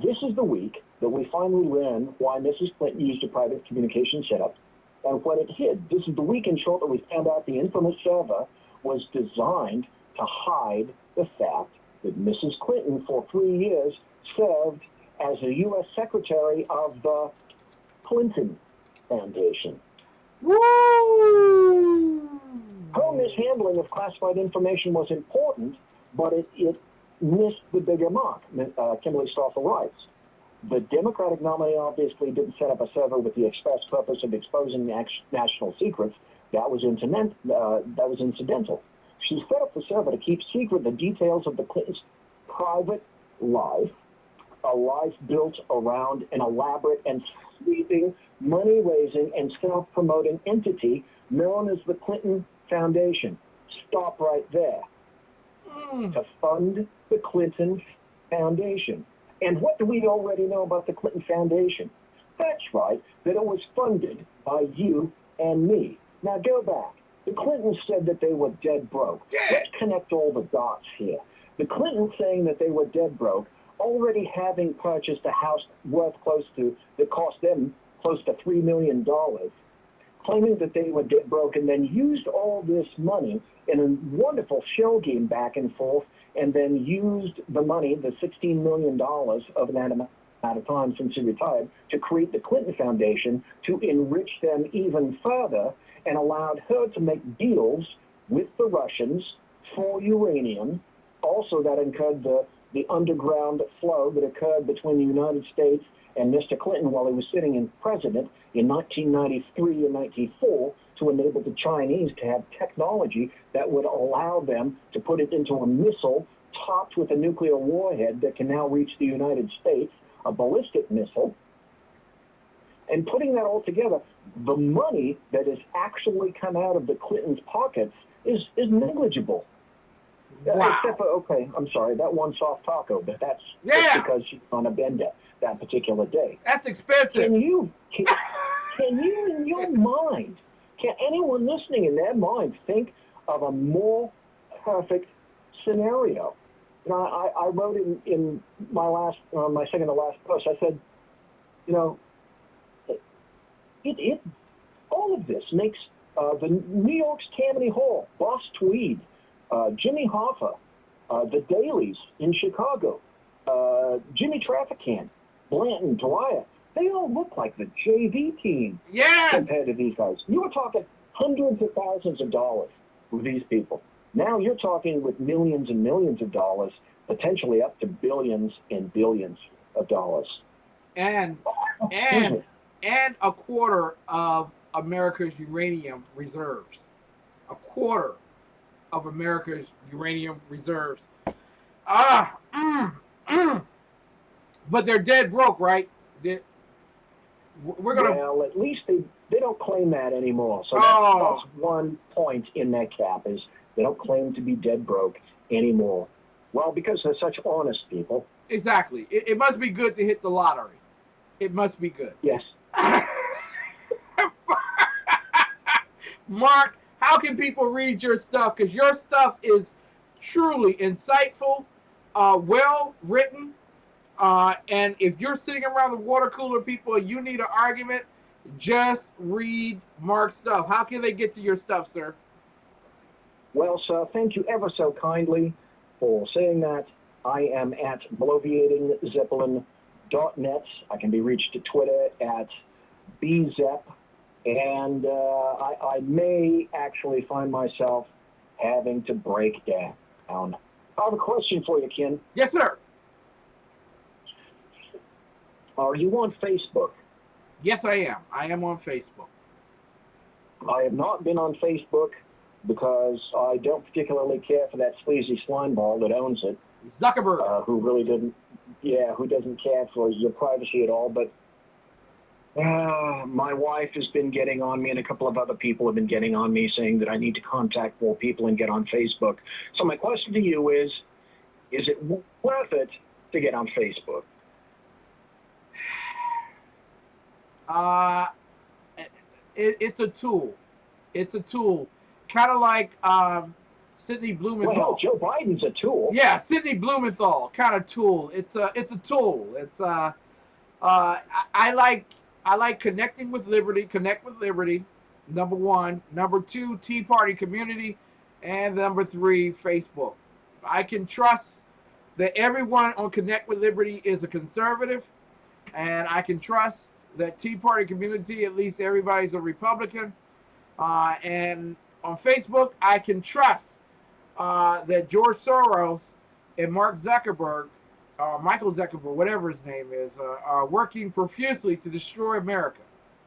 this is the week that we finally learn why Mrs. Clinton used a private communication setup and what it hid. This is the week, in short, that we found out the infamous server was designed to hide the fact that Mrs. Clinton, for 3 years, served as a U.S. Secretary of the Clinton Foundation. Woo! Her mishandling of classified information was important, but it missed the bigger mark. Kimberly Strassel writes, the Democratic nominee obviously didn't set up a server with the express purpose of exposing national secrets. That was incidental. She set up the server to keep secret the details of the Clintons' private life, a life built around an elaborate and sweeping money-raising and self-promoting entity known as the Clinton Foundation. Stop right there. To fund the Clinton Foundation. And what do we already know about the Clinton Foundation? That's right, that it was funded by you and me. Now go back. The Clintons said that they were dead broke. Let's connect all the dots here. The Clintons saying that they were dead broke, already having purchased a house worth that cost them close to $3 million, claiming that they were dead broke, and then used all this money in a wonderful shell game back and forth, and then used the money, the $16 million of that amount of time since he retired, to create the Clinton Foundation to enrich them even further, and allowed her to make deals with the Russians for uranium. Also, that incurred the underground flow that occurred between the United States and Mr. Clinton while he was sitting in president in 1993 and 94 to enable the Chinese to have technology that would allow them to put it into a missile topped with a nuclear warhead that can now reach the United States, a ballistic missile. And putting that all together, the money that has actually come out of the Clintons' pockets is negligible. Wow. Except for, okay, I'm sorry, that one soft taco, but that's just because she's on a bender that particular day. That's expensive. Can you in your mind, can anyone listening in their mind think of a more perfect scenario? You know, I wrote in my second to last post, I said, you know, all of this makes the New York's Tammany Hall, Boss Tweed, Jimmy Hoffa, the Dailies in Chicago, Jimmy Trafficant, Blanton, Dwyer, they all look like the JV team compared to these guys. You were talking hundreds of thousands of dollars with these people. Now you're talking with millions and millions of dollars, potentially up to billions and billions of dollars. And a quarter of America's uranium reserves. A quarter of America's uranium reserves. But they're dead broke, right? Well, at least they don't claim that anymore. So that's one point in that cap is they don't claim to be dead broke anymore. Well, because they're such honest people. Exactly. It must be good to hit the lottery. It must be good. Yes. Mark, how can people read your stuff? Because your stuff is truly insightful, well written. And if you're sitting around the water cooler, people, and you need an argument, just read Mark's stuff. How can they get to your stuff, sir? Well, sir, thank you ever so kindly for saying that. I am at bloviatingzeppelin.net. I can be reached at Twitter at bzepp. And I may actually find myself having to break down I have a question for you, Ken. Yes, sir. Are you on Facebook? Yes, I am. I am on Facebook. I have not been on Facebook because I don't particularly care for that sleazy slime ball that owns it. Zuckerberg. Who really didn't, who doesn't care for your privacy at all. But my wife has been getting on me, and a couple of other people have been getting on me saying that I need to contact more people and get on Facebook. So my question to you is it worth it to get on Facebook? It's a tool. It's a tool. Kind of like Sidney Blumenthal. Well, Joe Biden's a tool. Yeah, Sidney Blumenthal kind of tool. It's a tool. It's I like connecting with Liberty. Connect with Liberty. Number one. Number two, Tea Party community, and number three, Facebook. I can trust that everyone on Connect with Liberty is a conservative, and I can trust that Tea Party community, at least everybody's a Republican. And on Facebook, I can trust that George Soros and Mark Zuckerberg, Michael Zuckerberg, whatever his name is, are working profusely to destroy America.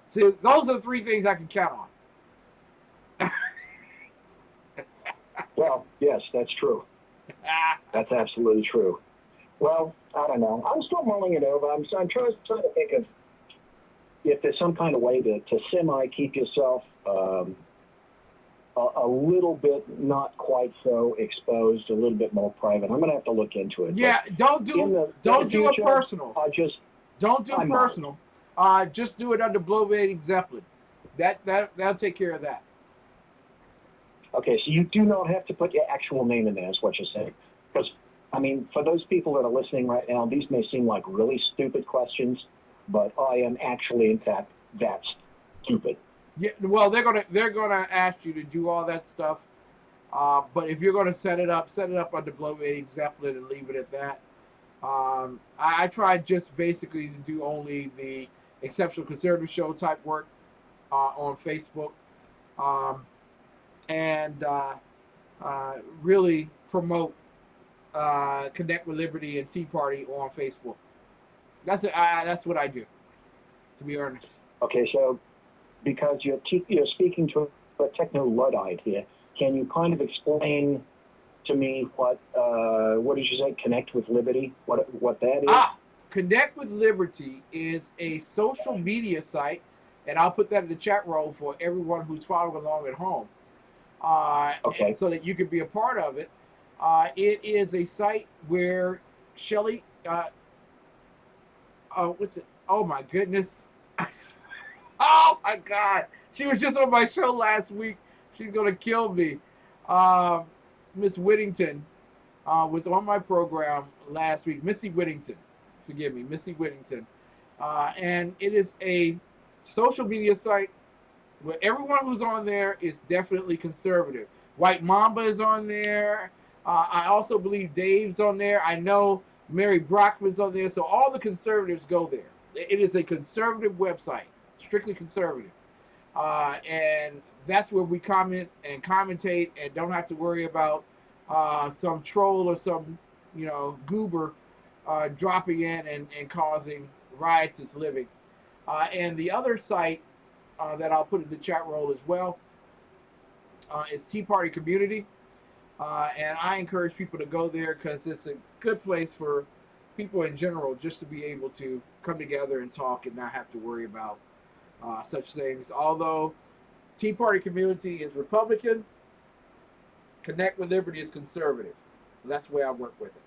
See, those are the three things I can count on. Well, yes, that's true. That's absolutely true. Well, I don't know. I'm still mulling it over. I'm trying to think of if there's some kind of way to keep yourself a little bit not quite so exposed, a little bit more private. I'm going to have to look into it. Yeah, don't do it personal. Don't do personal. Just do it under bloviating Zeppelin. That'll take care of that. Okay, so you do not have to put your actual name in there, is what you're saying. Because, I mean, for those people that are listening right now, these may seem like really stupid questions, but I am actually, in fact, that stupid. Yeah, well, they're gonna ask you to do all that stuff, but if you're gonna set it up under bloviating Zeppelin and leave it at that. I tried just basically to do only the Exceptional Conservative Show type work on Facebook, and really promote Connect with Liberty and Tea Party on Facebook. That's what I do, to be honest. Okay, so because you're speaking to a techno-Luddite here, can you kind of explain to me what did you say? Connect with Liberty? What that is? Connect with Liberty is a social media site, and I'll put that in the chat roll for everyone who's following along at home. Okay. So that you can be a part of it. It is a site where Shelley, what's it? Oh my goodness. Oh my God. She was just on my show last week. She's going to kill me. Miss Whittington was on my program last week. Missy Whittington. Forgive me. Missy Whittington. And it is a social media site where everyone who's on there is definitely conservative. White Mamba is on there. I also believe Dave's on there. I know Mary Brockman's on there. So all the conservatives go there. It is a conservative website, strictly conservative. And that's where we comment and commentate and don't have to worry about some troll or some, goober dropping in and causing riotous living. And the other site that I'll put in the chat roll as well is Tea Party Community. And I encourage people to go there because it's a good place for people in general just to be able to come together and talk and not have to worry about such things. Although Tea Party Community is Republican, Connect with Liberty is conservative. That's the way I work with it.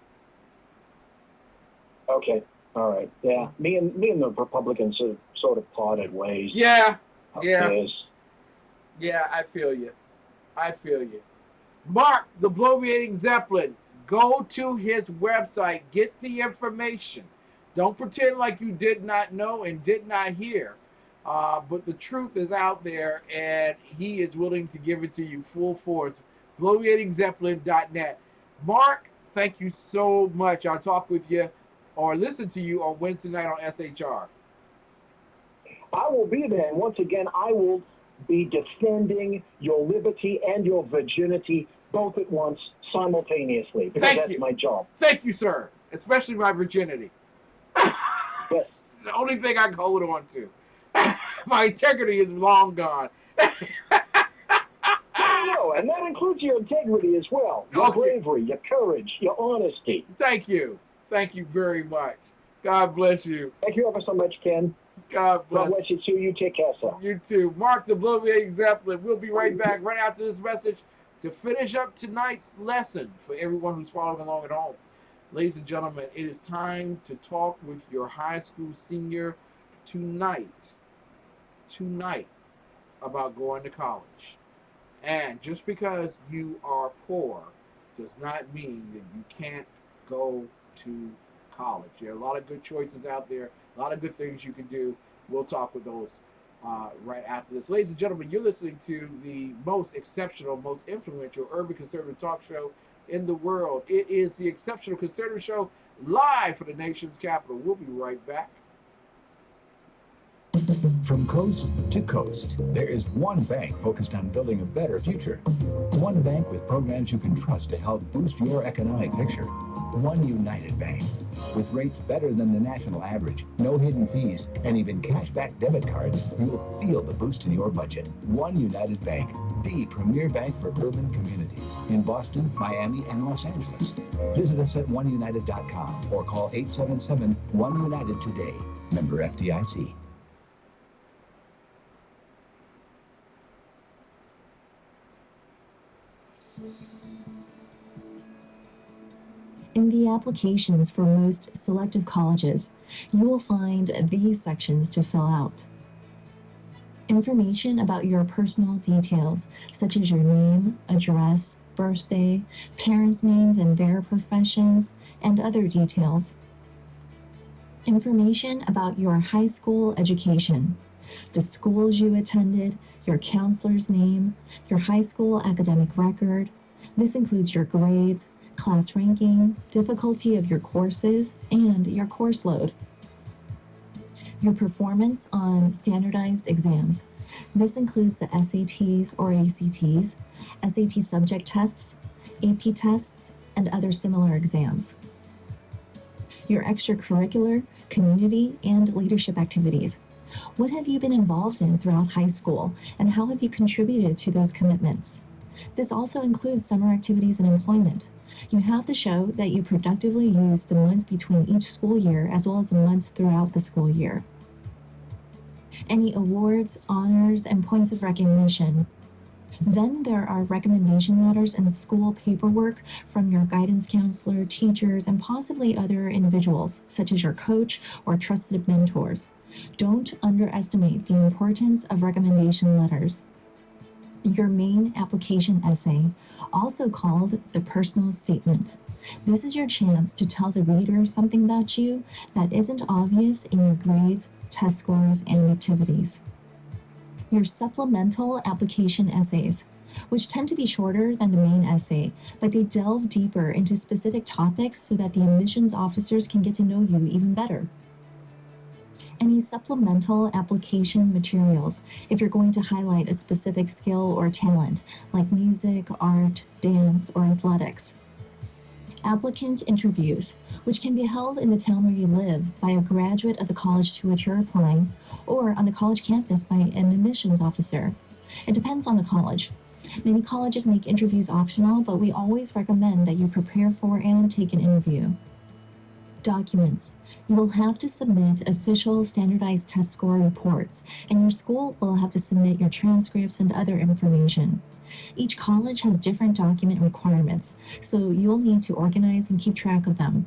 Okay. All right. Yeah. Me and the Republicans are sort of parted ways. Yeah. Yeah. I feel you. Mark, the Bloviating Zeppelin. Go to his website. Get the information. Don't pretend like you did not know and did not hear. But the truth is out there, and he is willing to give it to you full force. Bloviatingzeppelin.net. Mark, thank you so much. I'll talk with you or listen to you on Wednesday night on SHR. I will be there. And once again, I will be defending your liberty and your virginity both at once, simultaneously, because Thank that's you. my job. Thank you, sir. Especially my virginity. Yes. It's the only thing I can hold on to. My integrity is long gone. No, and that includes your integrity as well, your bravery, your courage, your honesty. Thank you. Thank you very much. God bless you. Thank you ever so much, Ken. God bless. God bless you too. You take care, sir. You too. Mark the Blovier Zeppelin. We'll be right back right after this message to finish up tonight's lesson for everyone who's following along at home. Ladies and gentlemen, it is time to talk with your high school senior tonight about going to college. And just because you are poor does not mean that you can't go to college. There are a lot of good choices out there, a lot of good things you can do. We'll talk with those right after this. Ladies and gentlemen, you're listening to the most exceptional, most influential urban conservative talk show in the world. It is the Exceptional Conservative Show, live from the nation's capital. We'll be right back. From coast to coast, there is one bank focused on building a better future. One bank with programs you can trust to help boost your economic picture. One United Bank. With rates better than the national average, no hidden fees, and even cashback debit cards, you'll feel the boost in your budget. One United Bank, the premier bank for urban communities in Boston, Miami, and Los Angeles. Visit us at oneunited.com or call 877-1UNITED today. Member FDIC. In the applications for most selective colleges, you will find these sections to fill out. Information about your personal details, such as your name, address, birthday, parents' names and their professions, and other details. Information about your high school education, the schools you attended, your counselor's name, your high school academic record. This includes your grades, class ranking, difficulty of your courses, and your course load. Your performance on standardized exams. This includes the SATs or ACTs, SAT subject tests, AP tests, and other similar exams. Your extracurricular, community, and leadership activities. What have you been involved in throughout high school, and how have you contributed to those commitments? This also includes summer activities and employment. You have to show that you productively use the months between each school year as well as the months throughout the school year. Any awards, honors, and points of recognition. Then there are recommendation letters and school paperwork from your guidance counselor, teachers, and possibly other individuals, such as your coach or trusted mentors. Don't underestimate the importance of recommendation letters. Your main application essay, also called the personal statement. This is your chance to tell the reader something about you that isn't obvious in your grades, test scores, and activities. Your supplemental application essays, which tend to be shorter than the main essay, but they delve deeper into specific topics so that the admissions officers can get to know you even better. Any supplemental application materials if you're going to highlight a specific skill or talent, like music, art, dance, or athletics. Applicant interviews, which can be held in the town where you live by a graduate of the college to which you're applying, or on the college campus by an admissions officer. It depends on the college. Many colleges make interviews optional, but we always recommend that you prepare for and take an interview. Documents. You will have to submit official standardized test score reports, and your school will have to submit your transcripts and other information. Each college has different document requirements, so you'll need to organize and keep track of them.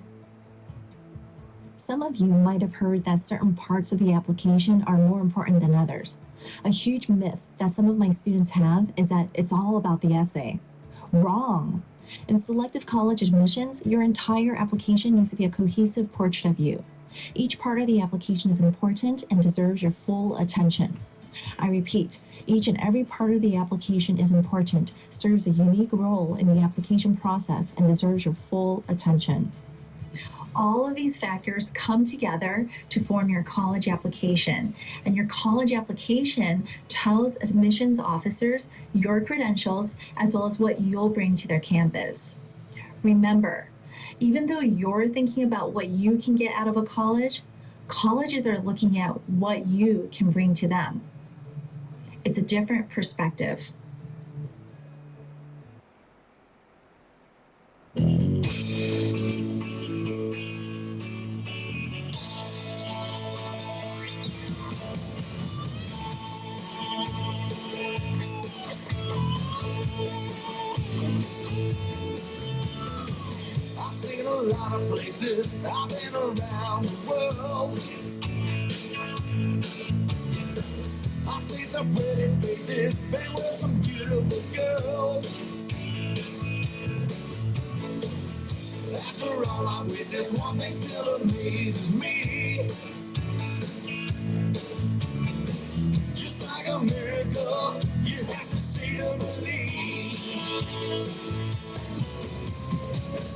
Some of you might have heard that certain parts of the application are more important than others. A huge myth that some of my students have is that it's all about the essay. Wrong! In selective college admissions, your entire application needs to be a cohesive portrait of you. Each part of the application is important and deserves your full attention. I repeat, each and every part of the application is important, serves a unique role in the application process, and deserves your full attention. All of these factors come together to form your college application. And your college application tells admissions officers your credentials as well as what you'll bring to their campus. Remember, even though you're thinking about what you can get out of a college, colleges are looking at what you can bring to them. It's a different perspective. I've seen a lot of places, I've been around the world. I've seen some pretty faces, been with some beautiful girls. After all I witnessed, one thing still amazes me. Just like a miracle, you have to see to believe.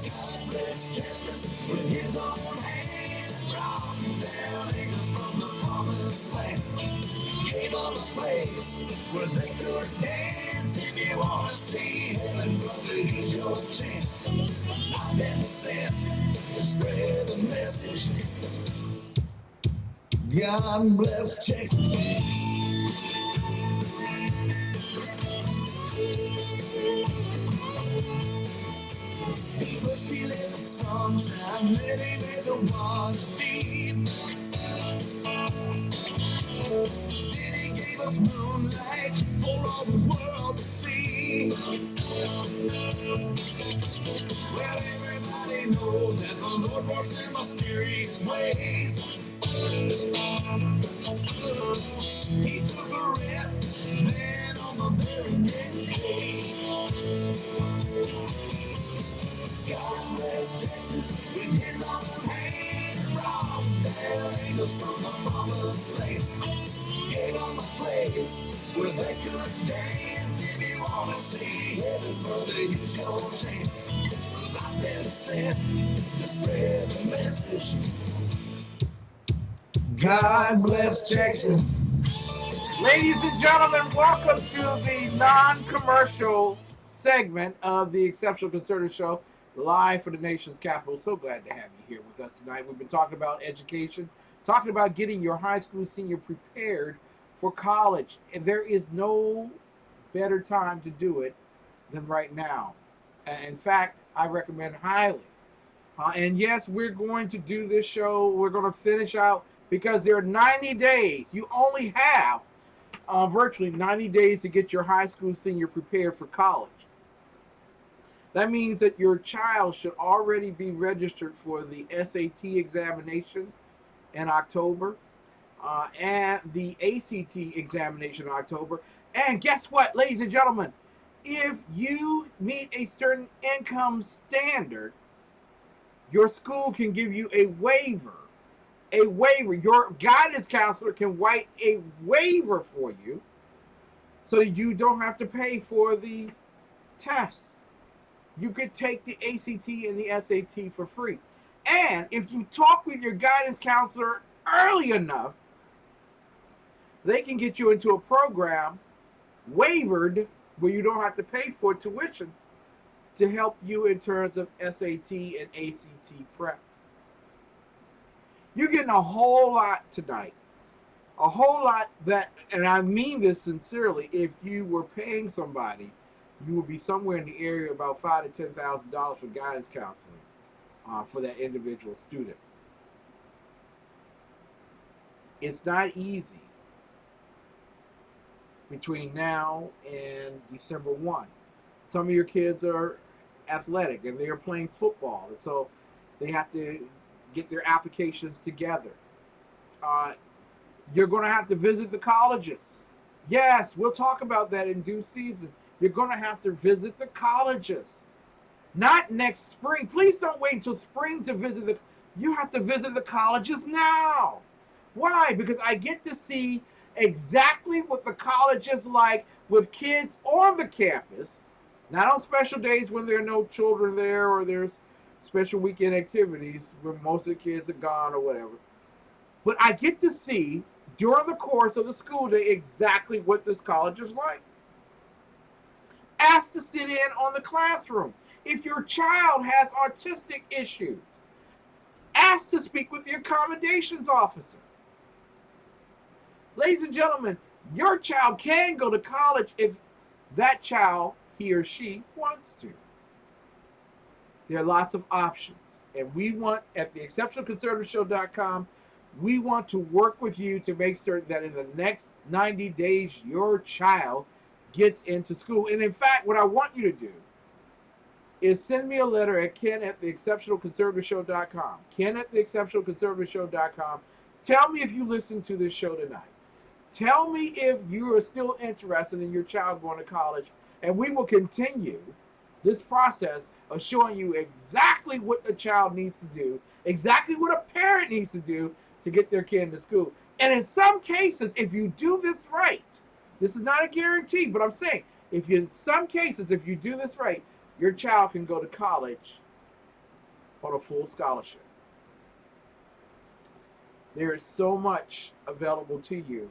God bless Texas with his own hand, brought down angels from the promised land. Gave them a place where they could dance. If you want to see heaven, brother, here's your chance. I've been sent to spread the message. God bless Texas. First he let the sun shine, then he made the waters deep. Then he gave us moonlight for all the world to see. Well, everybody knows that the Lord works in mysterious ways. He took a rest, then on the very next day, God bless Texas with his own hand, brought down angels from the promised land. Gave them a place where they could dance. If you want to see heaven, brother, here's your chance. I've been sent to spread the message. God bless Texas. Ladies and gentlemen, welcome to the non-commercial segment of the Exceptional Conservative Show, live from the nation's capital. So glad to have you here with us tonight. We've been talking about education, talking about getting your high school senior prepared for college. And there is no better time to do it than right now. In fact, I recommend highly. And yes, we're going to do this show. We're going to finish out because there are 90 days. You only have virtually 90 days to get your high school senior prepared for college. That means that your child should already be registered for the SAT examination in October and the ACT examination in October. And guess what, ladies and gentlemen? If you meet a certain income standard, your school can give you a waiver. A waiver. Your guidance counselor can write a waiver for you so that you don't have to pay for the test. You could take the ACT and the SAT for free. And if you talk with your guidance counselor early enough, they can get you into a program waivered where you don't have to pay for tuition to help you in terms of SAT and ACT prep. You're getting a whole lot tonight. A whole lot that, and I mean this sincerely, if you were paying somebody, you would be somewhere in the area of about $5,000 to $10,000 for guidance counseling for that individual student. It's not easy between now and December 1. Some of your kids are athletic and they are playing football, and so they have to get their applications together. You're going to have to visit the colleges. Yes, we'll talk about that in due season. You're going to have to visit the colleges. Not next spring. Please don't wait until spring to visit the. You have to visit the colleges now. Why? Because I get to see exactly what the college is like with kids on the campus, not on special days when there are no children there or there's special weekend activities where most of the kids are gone or whatever. But I get to see during the course of the school day exactly what this college is like. Ask to sit in on the classroom. If your child has autistic issues, ask to speak with the accommodations officer. Ladies and gentlemen, your child can go to college if that child, he or she, wants to. There are lots of options. And we want, at the exceptionalconservativeshow.com, we want to work with you to make certain that in the next 90 days, your child gets into school. And in fact, what I want you to do is send me a letter at ken@theexceptionalconservativeshow.com. ken@theexceptionalconservativeshow.com. Tell me if you listen to this show tonight. Tell me if you are still interested in your child going to college, and we will continue this process of showing you exactly what a child needs to do, exactly what a parent needs to do to get their kid into school. And in some cases, if you do this right, this is not a guarantee, but I'm saying, in some cases, if you do this right, your child can go to college on a full scholarship. There is so much available to you.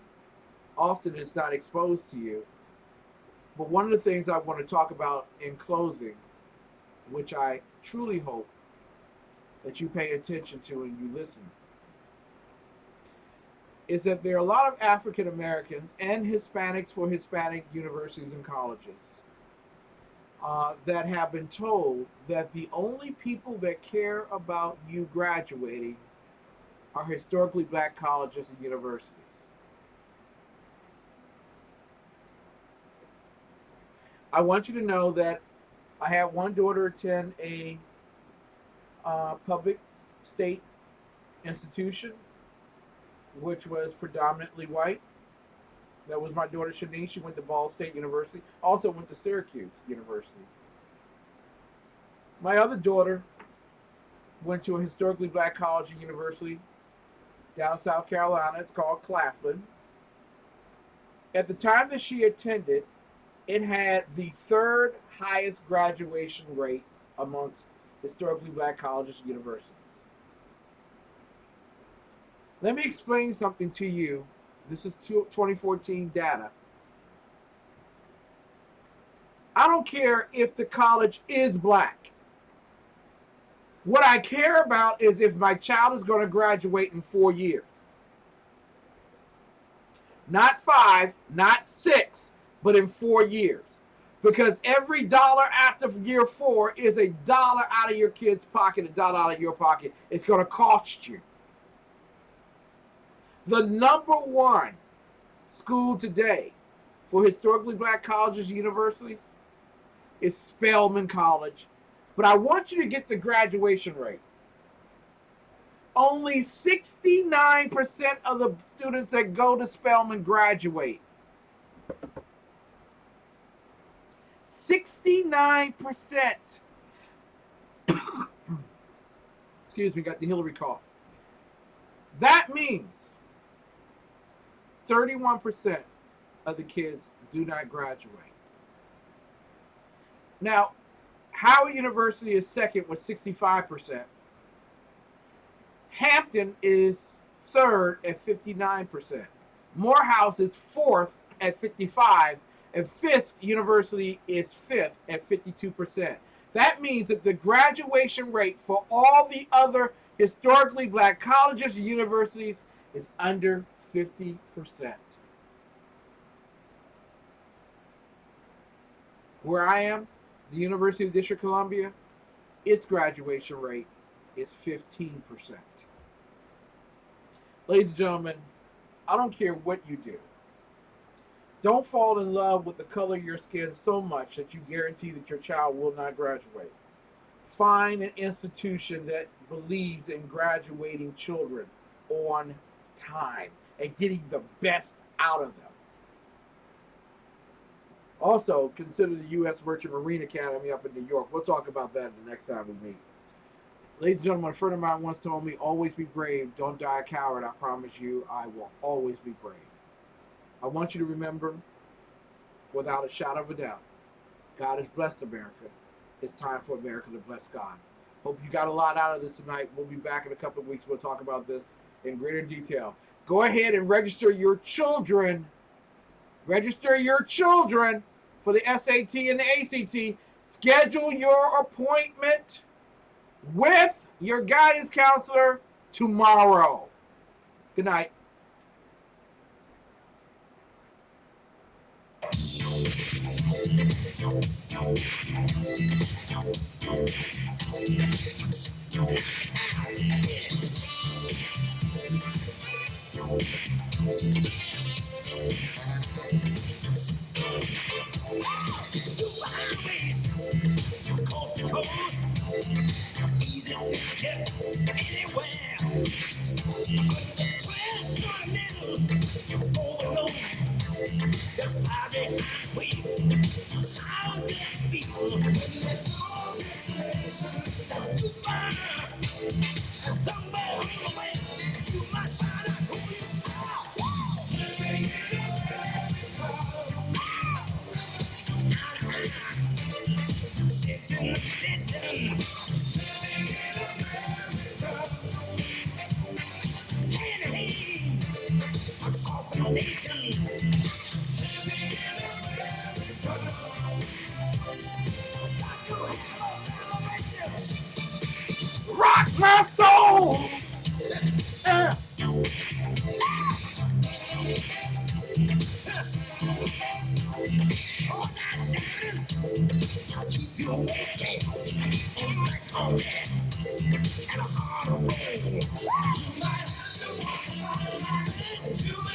Often it's not exposed to you. But one of the things I want to talk about in closing, which I truly hope that you pay attention to and you listen, is that there are a lot of African Americans and Hispanics for Hispanic universities and colleges that have been told that the only people that care about you graduating are historically black colleges and universities. I want you to know that I had one daughter attend a public state institution, which was predominantly white. That was my daughter Shanice. She went to Ball State University. Also went to Syracuse University. My other daughter went to a historically black college and university down South Carolina. It's called Claflin. At the time that she attended, it had the third highest graduation rate amongst historically black colleges and universities. Let me explain something to you. This is 2014 data. I don't care if the college is black. What I care about is if my child is going to graduate in 4 years. Not 5, not 6, but in 4 years. Because every dollar after year 4 is a dollar out of your kid's pocket, a dollar out of your pocket. It's going to cost you. The number one school today for historically black colleges and universities is Spelman College. But I want you to get the graduation rate. Only 69% of the students that go to Spelman graduate. 69%. Excuse me, got the Hillary cough. That means 31% of the kids do not graduate. Now, Howard University is second with 65%. Hampton is third at 59%. Morehouse is fourth at 55%. And Fisk University is fifth at 52%. That means that the graduation rate for all the other historically black colleges and universities is under 50%. Where I am, the University of District of Columbia, its graduation rate is 15%. Ladies and gentlemen, I don't care what you do. Don't fall in love with the color of your skin so much that you guarantee that your child will not graduate. Find an institution that believes in graduating children on time and getting the best out of them. Also, consider the U.S. Merchant Marine Academy up in New York. We'll talk about that the next time we meet. Ladies and gentlemen, a friend of mine once told me, always be brave. Don't die a coward. I promise you, I will always be brave. I want you to remember, without a shadow of a doubt, God has blessed America. It's time for America to bless God. Hope you got a lot out of this tonight. We'll be back in a couple of weeks. We'll talk about this in greater detail. Go ahead and register your children. Register your children for the SAT and the ACT. Schedule your appointment with your guidance counselor tomorrow. Good night. Rock my soul! Keep you awake and back on that and a hard roll. You might have to walk a lot of miles.